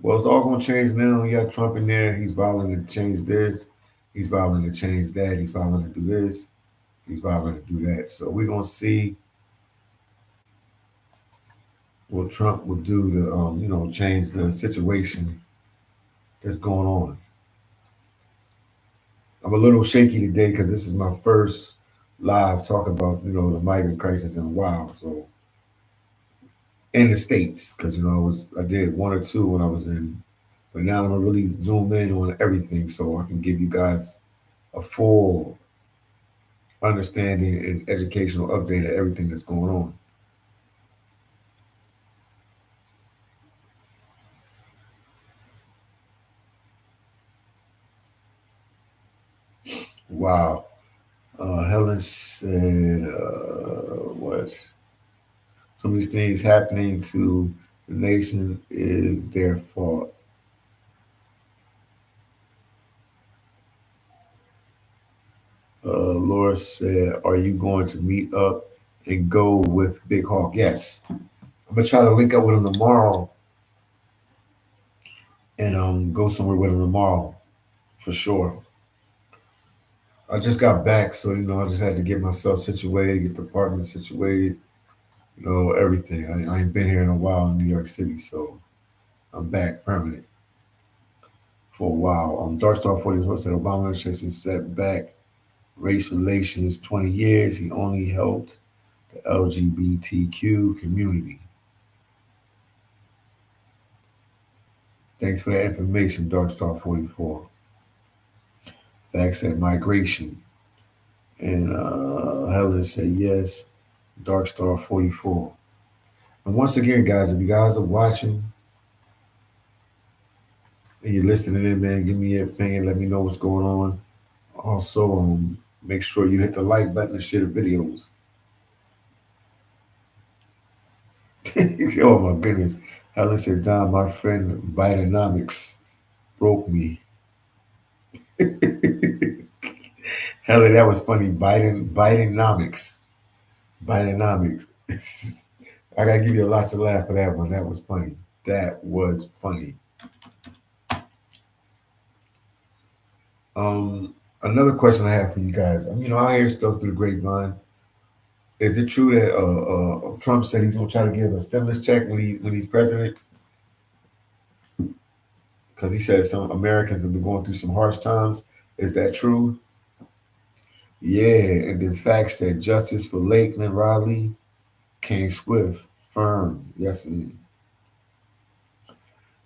Well, it's all going to change now. You got Trump in there. He's violent to change this. He's violent to change that. He's violent to do this. He's violent to do that. So we're going to see what Trump will do to, change the situation that's going on. I'm a little shaky today because this is my first live talk about, the migrant crisis in a while. So in the States, because, I did one or two when I was in, but now I'm going to really zoom in on everything so I can give you guys a full understanding and educational update of everything that's going on. Wow. Helen said, what? Some of these things happening to the nation is their fault. Laura said, "Are you going to meet up and go with Big Hawk?" Yes, I'm gonna try to link up with him tomorrow and go somewhere with him tomorrow for sure. I just got back, so I just had to get myself situated, get the apartment situated, everything. I ain't been here in a while in New York City, so I'm back permanent for a while. Dark Star 44 said Obama administration set back race relations 20 years. He only helped the LGBTQ community. Thanks for that information, Dark Star 44. Facts at migration. And Helen said yes, Dark Star 44. And once again, guys, if you guys are watching and you're listening in, man, give me your opinion. Let me know what's going on. Also, make sure you hit the like button and share the videos. Oh my goodness. Helen said, Don, my friend Bidenomics broke me. Helen, that was funny. Bidenomics. Bidenomics. I gotta give you a lot to laugh for that one. That was funny. That was funny. Another question I have for you guys. I hear stuff through the grapevine. Is it true that Trump said he's gonna try to give a stimulus check when he's president? Because he said some Americans have been going through some harsh times. Is that true? Yeah, and then facts said justice for Lakeland Riley came swift, firm. Yes,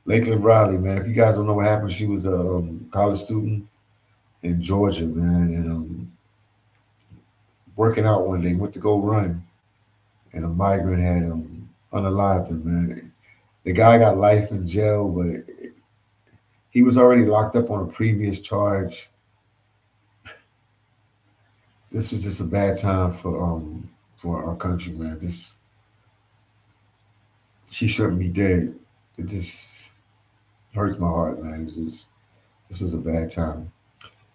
Lakeland Riley, man. If you guys don't know what happened, she was a college student in Georgia, man, and working out one day, went to go run, and a migrant had unalived him, man. The guy got life in jail, but he was already locked up on a previous charge. This was just a bad time for our country, man. This She shouldn't be dead. It just hurts my heart, man. This was a bad time.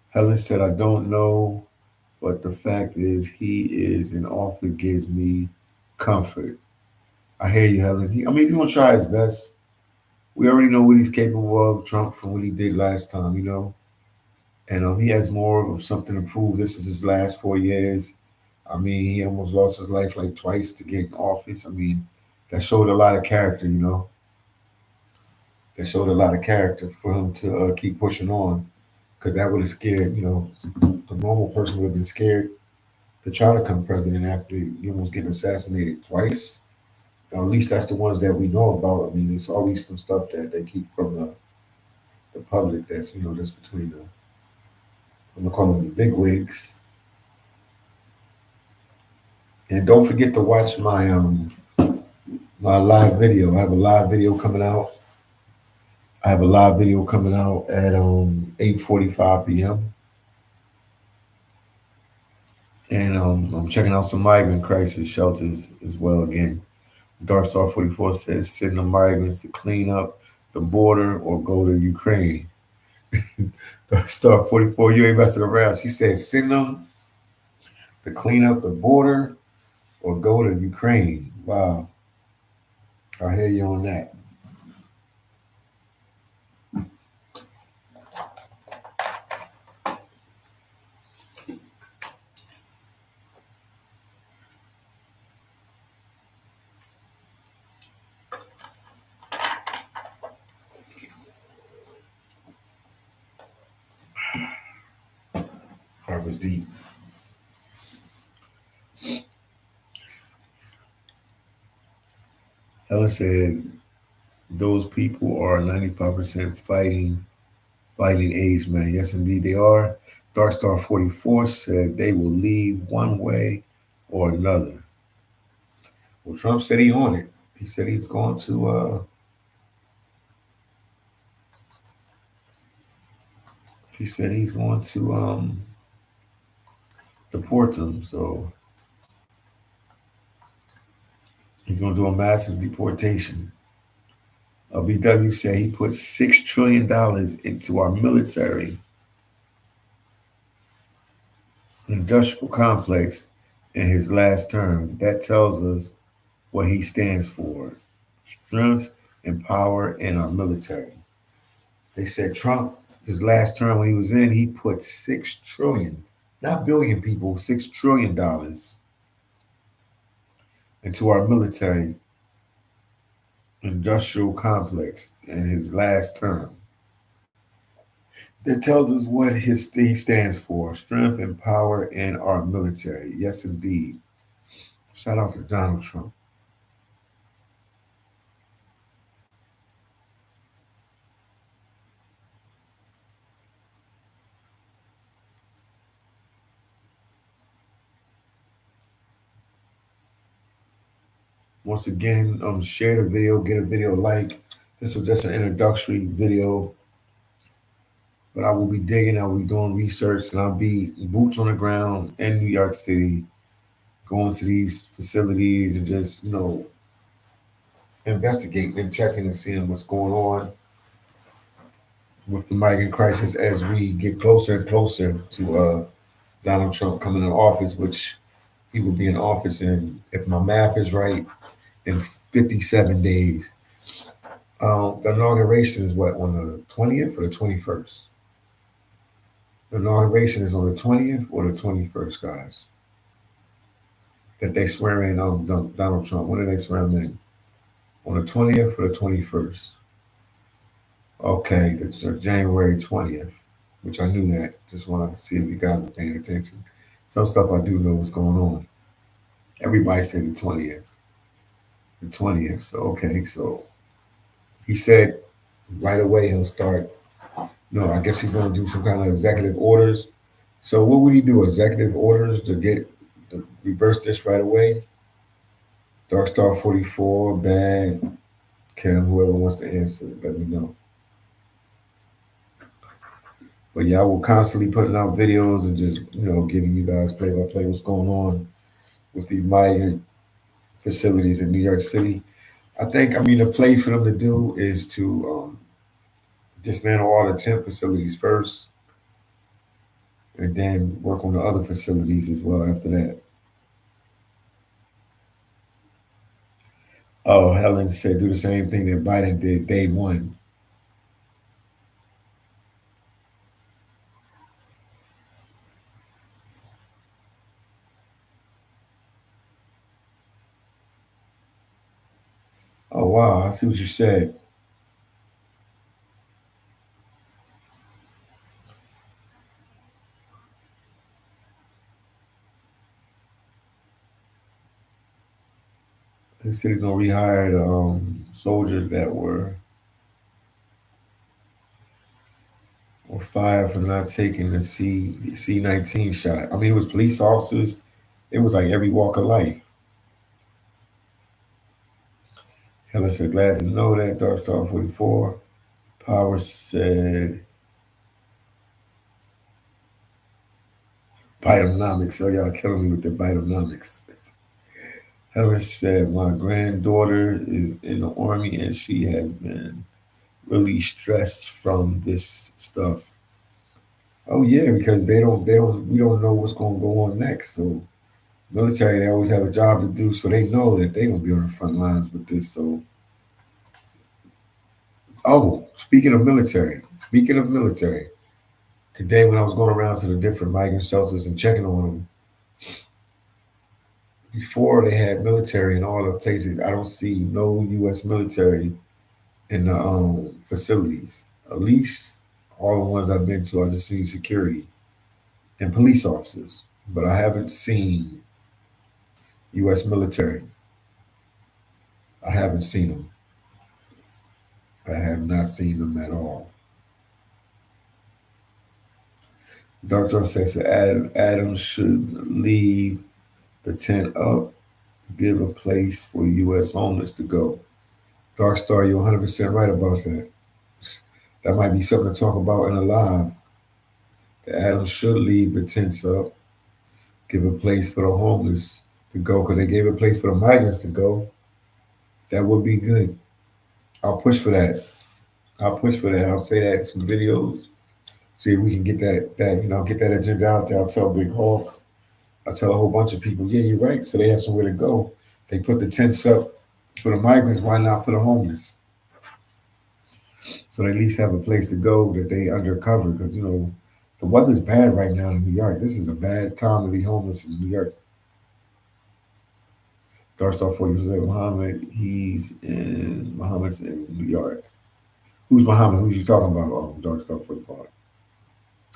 Helen said, I don't know, but the fact is he is in office gives me comfort. I hear you, Helen. He's gonna try his best. We already know what he's capable of, Trump, from what he did last time. And he has more of something to prove. This is his last 4 years. He almost lost his life like twice to get in office. That showed a lot of character. That showed a lot of character for him to keep pushing on, because that would have scared, the normal person would have been scared to try to come president after you almost getting assassinated twice. Or at least that's the ones that we know about. It's always some stuff that they keep from the public that's, just between I'm gonna call them the big wigs. And don't forget to watch my live video. I have a live video coming out. At 8:45 p.m. And I'm checking out some migrant crisis shelters as well again. Dark Star 44 says send the migrants to clean up the border or go to Ukraine. Dark Star 44, you ain't messing around. She said send them to clean up the border or go to Ukraine. Wow. I hear you on that. That was deep. Helen said those people are 95% fighting age, man. Yes, indeed they are. Dark Star 44 said they will leave one way or another. Well, Trump said he on it. He said he's going to deport them. So he's going to do a massive deportation. BW said he put $6 trillion into our military. industrial complex in his last term. That tells us what he stands for: strength and power in our military. They said Trump, his last term when he was in, he put 6 trillion, not billion people, $6 trillion into our military industrial complex in his last term. That tells us what he stands for: strength and power in our military. Yes, indeed. Shout out to Donald Trump. Once again, share the video, get a video like. This was just an introductory video, but I will be digging, I will be doing research, and I'll be boots on the ground in New York City, going to these facilities and just, investigating and checking and seeing what's going on with the migrant crisis as we get closer and closer to Donald Trump coming in office, which he will be in office in, if my math is right, in 57 days. The inauguration is what, on the 20th or the 21st? The inauguration is on the 20th or the 21st, guys. That they swear in Donald Trump. When do they swear him in? On the 20th or the 21st? Okay, that's January 20th, which I knew that. Just want to see if you guys are paying attention. Some stuff I do know what's going on. Everybody said the 20th. The 20th. So, okay, so he said right away he'll start. No, I guess he's going to do some kind of executive orders. So, what would he do? Executive orders to reverse this right away? Dark Star 44, bad. Kim, whoever wants to answer, let me know. But yeah, I will constantly putting out videos and just, giving you guys play by play what's going on with these migrant facilities in New York City. The play for them to do is to dismantle all the tent facilities first and then work on the other facilities as well after that. Oh, Helen said do the same thing that Biden did day one. Oh, wow. I see what you said. They said he's going to rehire the soldiers that were fired for not taking the C-19 shot. It was police officers. It was like every walk of life. Helen said, glad to know that. Dark Star 44. Power said, Biteonomics. Oh, y'all killing me with the Biteonomics. Helen said, my granddaughter is in the army and she has been really stressed from this stuff. Oh yeah, because we don't know what's going to go on next. So military, they always have a job to do, so they know that they're going to be on the front lines with this. So, oh, speaking of military, today when I was going around to the different migrant shelters and checking on them, before they had military in all the places, I don't see no U.S. military in the facilities. At least all the ones I've been to, I just seen security and police officers, but I haven't seen U.S. military. I haven't seen them. I have not seen them at all. Dr. says Adams should leave the tent up, give a place for U.S. homeless to go. Dark Star, you're 100% right about that. That might be something to talk about in a live. The Adams should leave the tents up, give a place for the homeless to go, because they gave a place for the migrants to go. That would be good. I'll push for that. I'll push for that. I'll say that in some videos. See if we can get get that agenda out there. I'll tell Big Hawk. I'll tell a whole bunch of people, yeah, you're right. So they have somewhere to go. They put the tents up for the migrants, why not for the homeless? So they at least have a place to go that they undercover because the weather's bad right now in New York. This is a bad time to be homeless in New York. Darstar 47 Muhammad, Muhammad's in New York. Who's Muhammad? Who's you talking about? Oh, Darstar 45.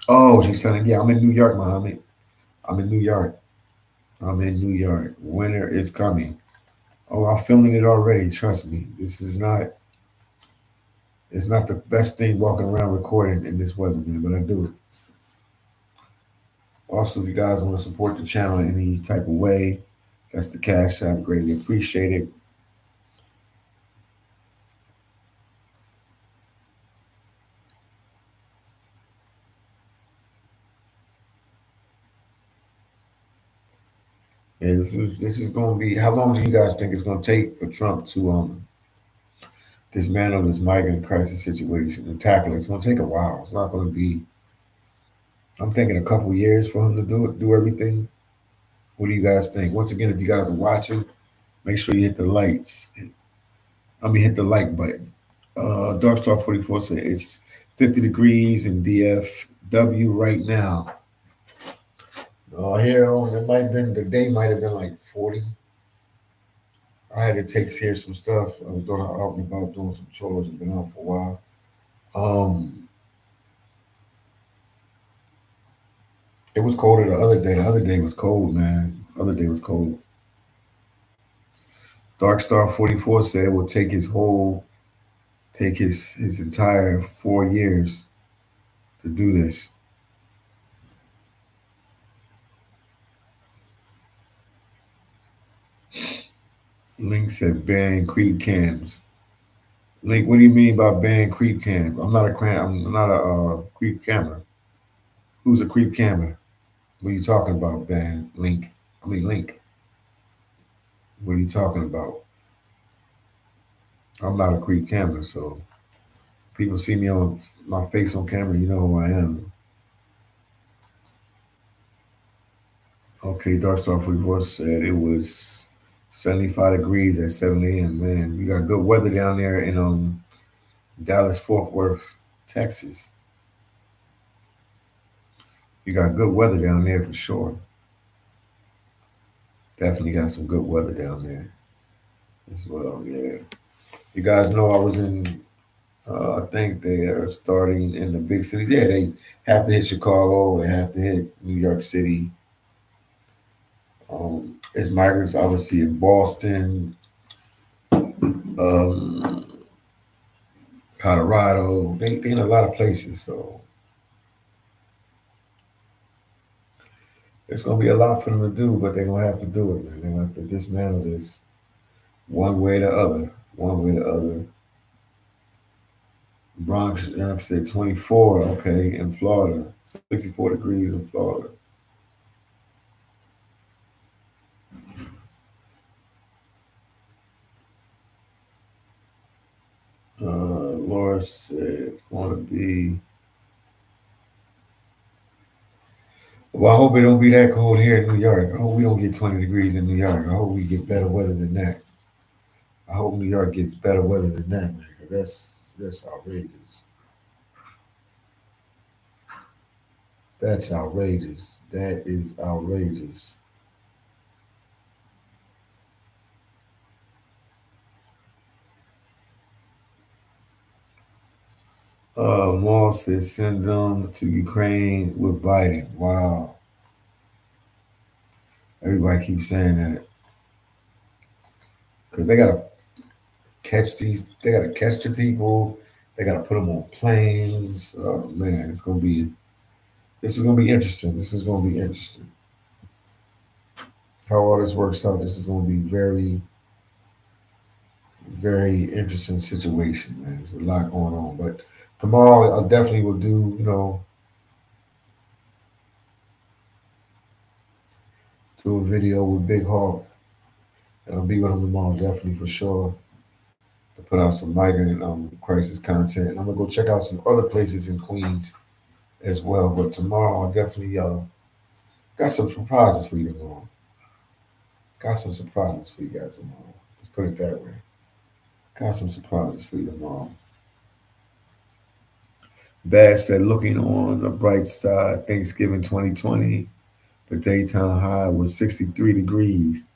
Oh, she's saying, yeah, I'm in New York, Muhammad. I'm in New York. I'm in New York. Winter is coming. Oh, I'm feeling it already. Trust me. It's not the best thing walking around recording in this weather, man, but I do it. Also, if you guys want to support the channel in any type of way, that's the cash app. Greatly appreciate it. And this is going to be. How long do you guys think it's going to take for Trump to dismantle this migrant crisis situation and tackle it? It's going to take a while. It's not going to be. I'm thinking a couple years for him to do everything. What do you guys think? Once again, if you guys are watching, make sure you hit the lights. Hit the like button. Darkstar 44 said it's 50 degrees in DFW right now. Here on it might have been the day might have been like 40. I had to take care of some stuff. I was doing out and about doing some chores and been out for a while. Um, it was colder the other day. The other day was cold, man. The other day was cold. Darkstar 44 said it will take his entire 4 years to do this. Link said ban creep cams. Link, what do you mean by ban creep cam? I'm not a creep camera. Who's a creep camera? What are you talking about, ban Link? Link. What are you talking about? I'm not a creep camera, so people see me on my face on camera, you know who I am. Okay, Darkstar 44 said it was 75 degrees at 7 a.m. Man, you got good weather down there in Dallas Fort Worth, Texas. You got good weather down there for sure. Definitely got some good weather down there as well. Yeah. You guys know I was in. I think they are starting in the big cities. Yeah, they have to hit Chicago. They have to hit New York City. It's migrants, obviously, in Boston, um, Colorado. They in a lot of places, so it's gonna be a lot for them to do. But they're gonna have to do it, man. They're gonna have to dismantle this one way or the other. One way or the other. Bronx, said 24. Okay, in Florida, 64 degrees in Florida. Laura said it's going to be. Well, I hope it don't be that cold here in New York. I hope we don't get 20 degrees in New York. I hope we get better weather than that. I hope New York gets better weather than that, man, because that's outrageous. That's outrageous. That is outrageous. Maul says send them to Ukraine with Biden. Wow. Everybody keeps saying that because they gotta catch the people. They gotta put them on planes. Oh man, this is gonna be interesting. This is gonna be interesting. How all this works out, this is gonna be very, very interesting situation, man. There's a lot going on. But tomorrow I definitely will do a video with Big Hawk. And I'll be with him tomorrow, definitely for sure. To put out some migrant crisis content. And I'm gonna go check out some other places in Queens as well. But tomorrow, I definitely got some surprises for you tomorrow. Got some surprises for you guys tomorrow. Let's put it that way. Got some surprises for you tomorrow. Bad said, looking on the bright side, Thanksgiving 2020, the daytime high was 63 degrees.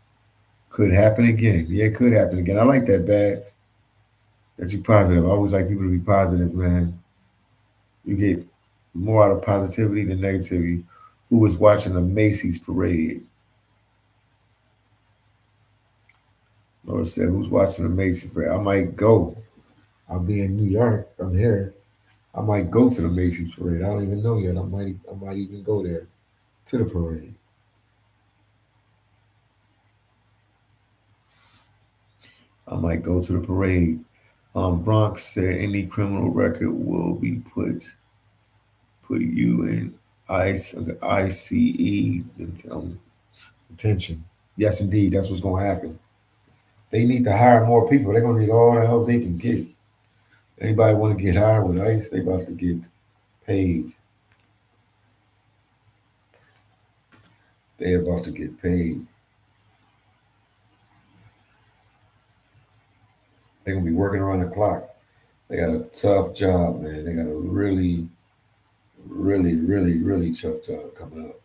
Could happen again. Yeah, it could happen again. I like that, Bad, that you're positive. I always like people to be positive, man. You get more out of positivity than negativity. Who was watching the Macy's parade? Lord said, who's watching the Macy's parade? I might go. I'll be in New York. I'm here. I might go to the Macy's parade. I don't even know yet. I might even go there to the parade. I might go to the parade. Bronx said any criminal record will be put you in ICE detention. Yes, indeed, that's what's going to happen. They need to hire more people. They're going to need all the help they can get. Anybody want to get hired with ICE? They about to get paid. They about to get paid. They're gonna be working around the clock. They got a tough job, man. They got a really, really, really, really tough job coming up.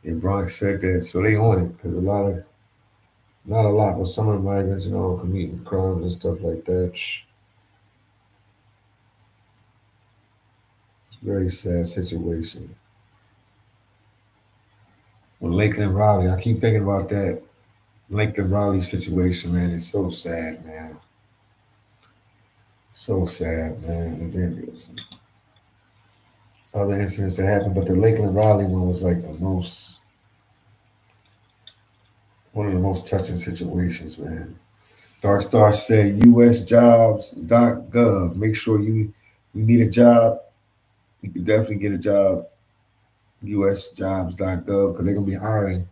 And Bronx said that, so they on it because a lot of, not a lot, but some of the migrants, committing crimes and stuff like that. It's a very sad situation. With Lakeland Raleigh, I keep thinking about that Lakeland Raleigh situation, man. It's so sad, man. So sad, man. And then there's other incidents that happened, but the Lakeland Raleigh one was like one of the most touching situations, man. Dark Star said usjobs.gov. Make sure you need a job. You can definitely get a job. usjobs.gov because they're gonna be hiring.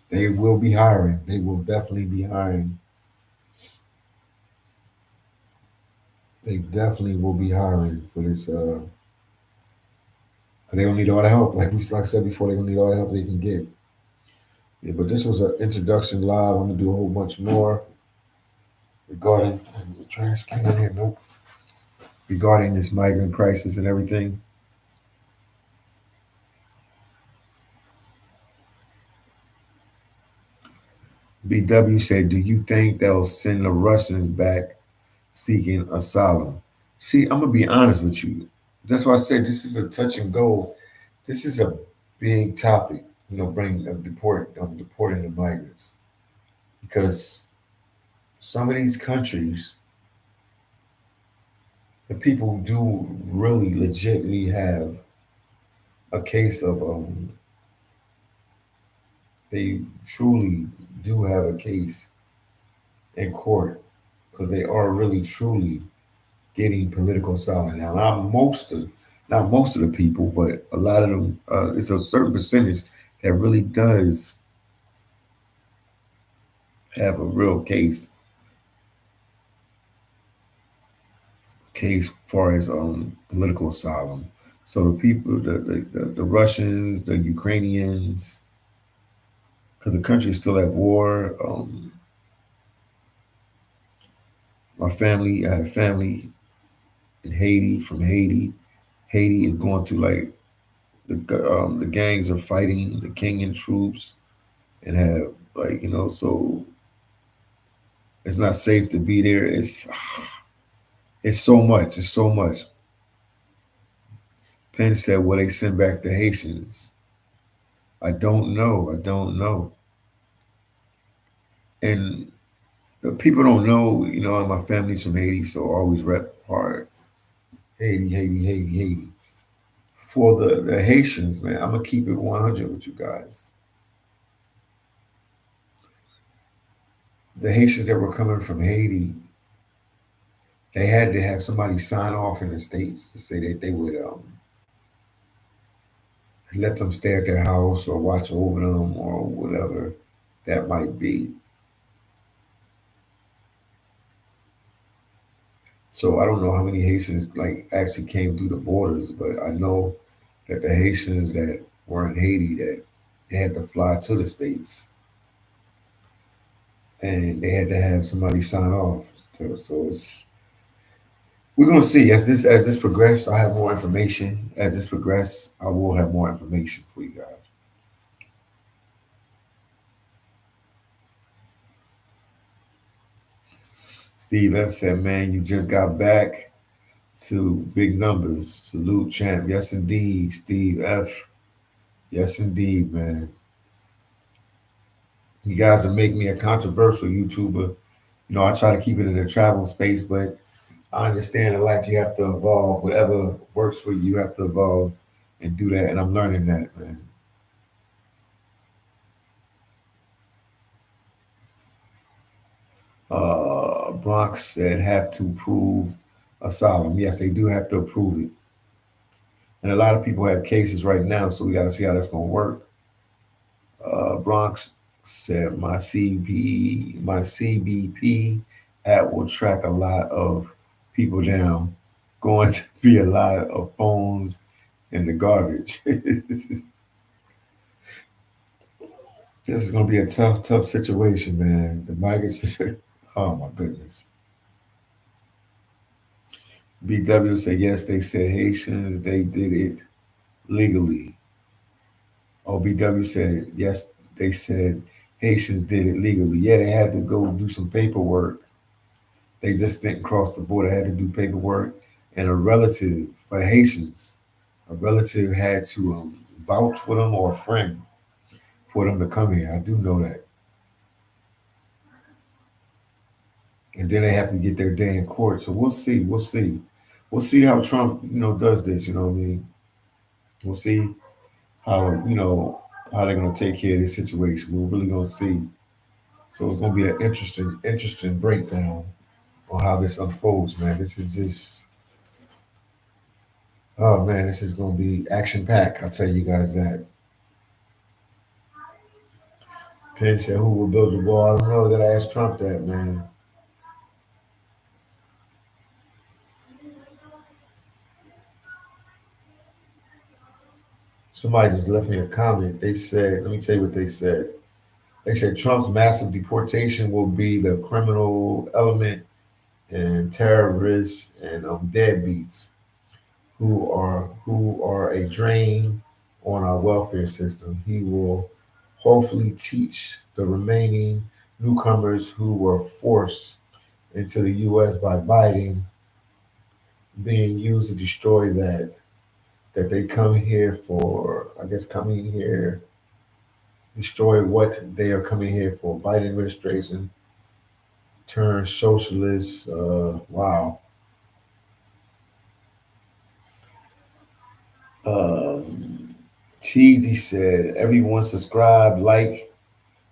They will be hiring. They will definitely be hiring. They definitely will be hiring for this. 'Cause they don't need all the help. Like I said before, they're gonna need all the help they can get. Yeah, but this was an introduction live. I'm gonna do a whole bunch more regarding. There's a trash can in here. Nope. Regarding this migrant crisis and everything. BW said, "Do you think they'll send the Russians back seeking asylum?" See, I'm gonna be honest with you. That's why I said this is a touch and go. This is a big topic. Bring deporting the migrants because some of these countries, the people do really legitimately have a case of they truly do have a case in court because they are really truly getting political asylum. Now, not most of the people, but a lot of them. It's a certain percentage that really does have a real case far as political asylum. So the people, the Russians, the Ukrainians, because the country is still at war. I have family in Haiti. From Haiti, Haiti is going through like the gangs are fighting the Kenyan troops and have so it's not safe to be there. It's so much. It's so much. Penn said, "Will they send back the Haitians?" I don't know. I don't know. And the people don't know. My family's from Haiti, so I always rep hard. Haiti, Haiti, Haiti, Haiti. For the Haitians, man, I'm gonna keep it 100 with you guys. The Haitians that were coming from Haiti, they had to have somebody sign off in the states to say that they would let them stay at their house or watch over them or whatever that might be. So I don't know how many Haitians like actually came through the borders, but I know that the Haitians that were in Haiti that they had to fly to the States and they had to have somebody sign off. So it's we're gonna see as this progress. I have more information. As this progress, I will have more information for you guys. Steve F said, "Man, you just got back to big numbers. Salute, champ. Yes, indeed, Steve F. Yes, indeed, man. You guys are making me a controversial YouTuber. You know, I try to keep it in the travel space, but I understand in life you have to evolve. Whatever works for you, you have to evolve and do that. And I'm learning that, man. Bronx said have to prove asylum. Yes, they do have to approve it. And a lot of people have cases right now, so we got to see how that's going to work. Bronx said my CBP app will track a lot of people down. Going to be a lot of phones in the garbage. This is going to be a tough situation, man. The migrant situation. Oh my goodness. BW said yes. They said Haitians. They did it legally. OBW said yes. They said Haitians did it legally. Yeah, they had to go do some paperwork. They just didn't cross the border. They had to do paperwork, and a relative for the Haitians, a relative had to vouch for them or a friend for them to come here. I do know that. And then they have to get their day in court. So we'll see. We'll see. We'll see how Trump, does this. You know what I mean? We'll see how how they're gonna take care of this situation. We're really gonna see. So it's gonna be an interesting breakdown on how this unfolds, man. This is just oh man, this is gonna be action packed. I'll tell you guys that. Penn said, "Who will build the wall?" I don't know. Gotta ask Trump that, man. Somebody just left me a comment. They said, "Let me tell you what they said." They said Trump's massive deportation will be the criminal element and terrorists and deadbeats who are a drain on our welfare system. He will hopefully teach the remaining newcomers who were forced into the U.S. by Biden being used to destroy that they come here for. I guess coming here destroy what they are coming here for. Biden administration turned socialist. Wow. Um, Cheesy said, "Everyone subscribe, like,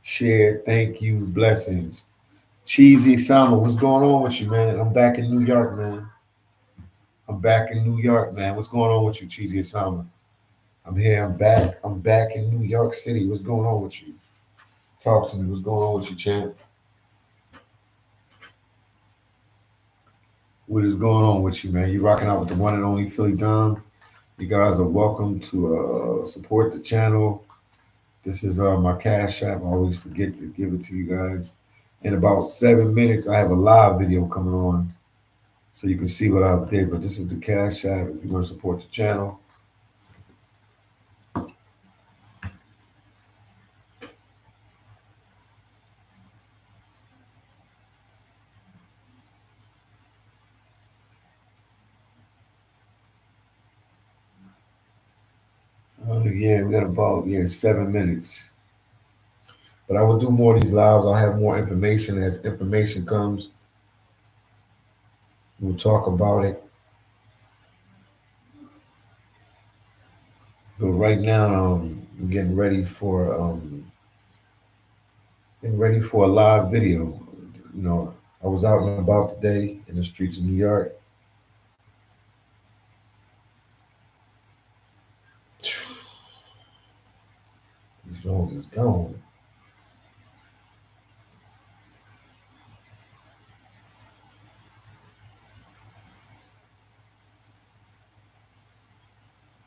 share. Thank you. Blessings." Cheesy Sama, what's going on with you, man? I'm back in New York, man. I'm back in New York, man. What's going on with you, Cheesy Sama? I'm here. I'm back. I'm back in New York City. What's going on with you? Talk to me. What's going on with you, champ? What is going on with you, man? You rocking out with the one and only Philly Dom. You guys are welcome to support the channel. This is my cash app. I always forget to give it to you guys. In about 7 minutes, I have a live video coming on so you can see what I did. But this is the cash app if you want to support the channel. Yeah, we got about 7 minutes. But I will do more of these lives. I'll have more information as information comes. We'll talk about it. But right now, I'm getting ready for a live video. I was out and about today in the streets of New York. Jones is gone.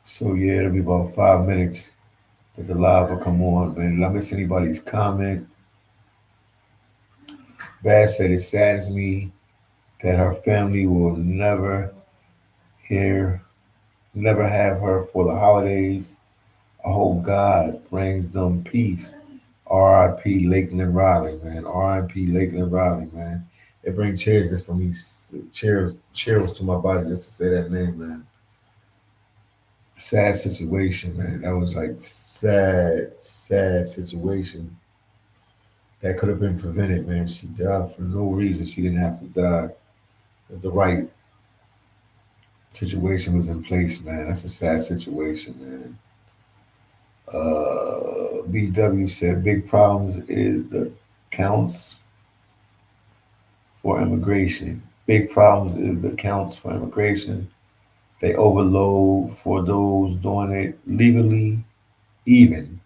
So yeah, it'll be about 5 minutes that the live will come on, man. Did I miss anybody's comment? Bass said it saddens me that her family will hear, never have her for the holidays. I hope God brings them peace. R.I.P. Lakeland Riley, man. R.I.P. Lakeland Riley, man. It brings chills just for me, chills to my body just to say that name, man. Sad situation, man. That was like sad situation that could have been prevented, man. She died for no reason. She didn't have to die. If the right situation was in place, man. That's a sad situation, man. BW said big problems is the counts for immigration. Big problems is the counts for immigration. They overload for those doing it legally, even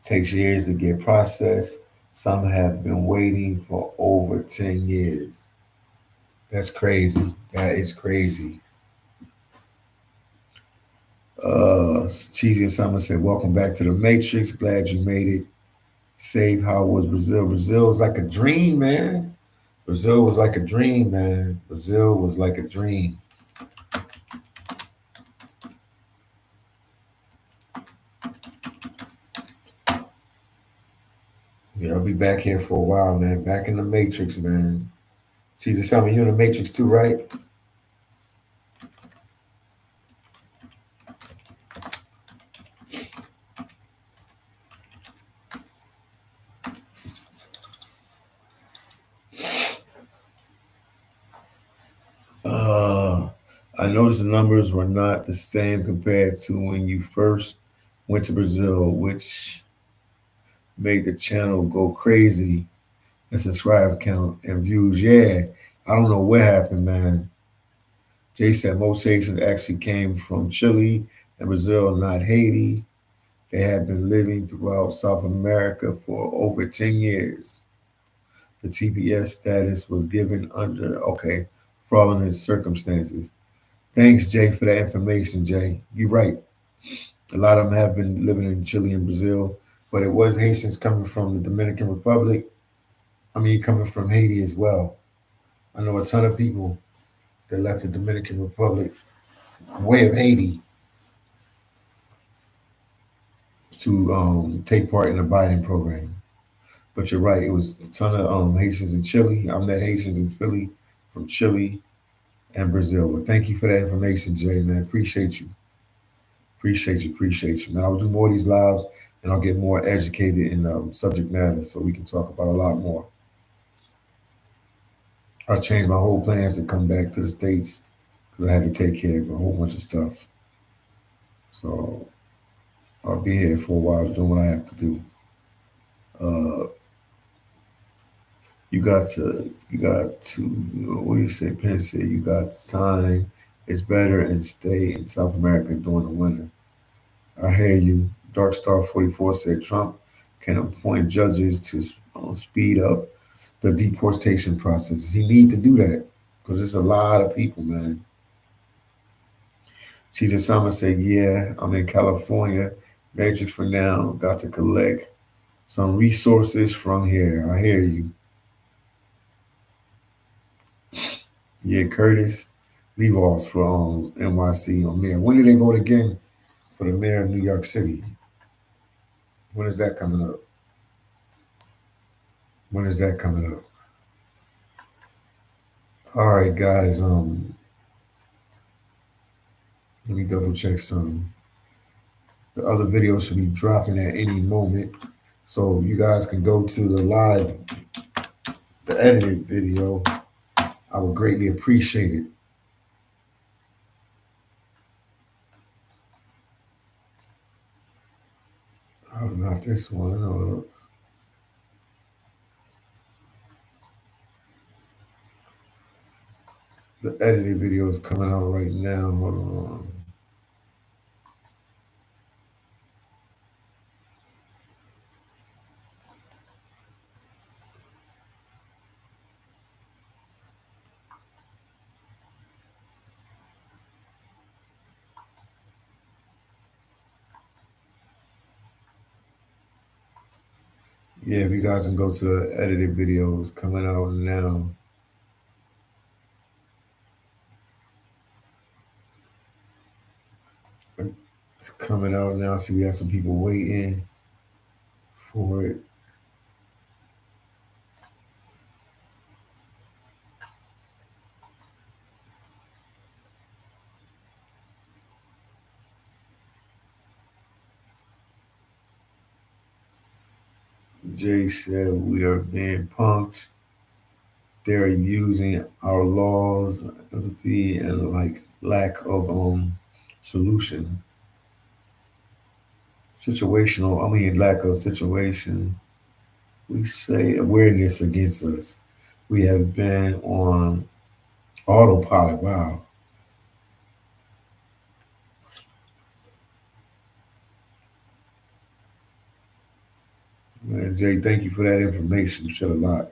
takes years to get processed. Some have been waiting for over 10 years. That's crazy. That is crazy. Cheesy and Summer said, welcome back to the Matrix. Glad you made it. Save, how was Brazil? Brazil was like a dream, man. Brazil was like a dream, man. Brazil was like a dream. Yeah, I'll be back here for a while, man. Back in the Matrix, man. Cheesy Summer, you in the Matrix too, right? Uh, I noticed the numbers were not the same compared to when you first went to Brazil, which made the channel go crazy and subscribe count and views. Yeah, I don't know what happened, man. Jay said most Haitians actually came from Chile and Brazil, not Haiti. They have been living throughout South America for over 10 years. The TPS status was given under, okay, fraudulent circumstances. Thanks, Jay, for that information, Jay. You're right. A lot of them have been living in Chile and Brazil, but it was Haitians coming from the Dominican Republic. I mean, coming from Haiti as well. I know a ton of people that left the Dominican Republic, way of Haiti, to take part in the Biden program. But you're right, it was a ton of Haitians in Chile. I met Haitians in Philly from Chile and Brazil. But thank you for that information, Jay, man. Appreciate you. Appreciate you. Now I'll do more of these lives and I'll get more educated in subject matter so we can talk about a lot more. I changed my whole plans to come back to the States because I had to take care of a whole bunch of stuff. So I'll be here for a while doing what I have to do. Uh, what do you say, Penn said, you got time. It's better and stay in South America during the winter. I hear you. Dark Star 44 said Trump can appoint judges to speed up the deportation process. He need to do that because there's a lot of people, man. Cheetah Summer said, yeah, I'm in California. Matrix for now. Got to collect some resources from here. I hear you. Yeah, Curtis. Leavoss for NYC on mayor. When do they vote again for the mayor of New York City? When is that coming up? When is that coming up? All right, guys. Let me double check some. The other video should be dropping at any moment. So if you guys can go to the live, the edited video, I would greatly appreciate it. Oh, not this one. The edited video is coming out right now. Hold on. Yeah, if you guys can go to the edited videos coming out now. It's coming out now. See, we have some people waiting for it. Jay said we are being punked. They're using our laws, empathy, and like lack of solution. Situational, I mean lack of situation. We say awareness against us. We have been on autopilot. Wow. Man, Jay, thank you for that information. You said a lot.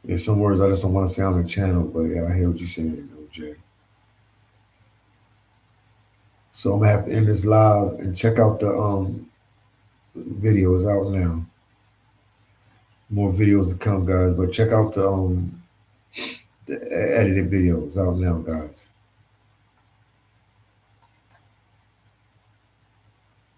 There's some words I just don't want to say on the channel, but yeah, I hear what you're saying, though, Jay. So I'm gonna have to end this live and check out the video. It's out now. More videos to come, guys. But check out the edited videos out now, guys.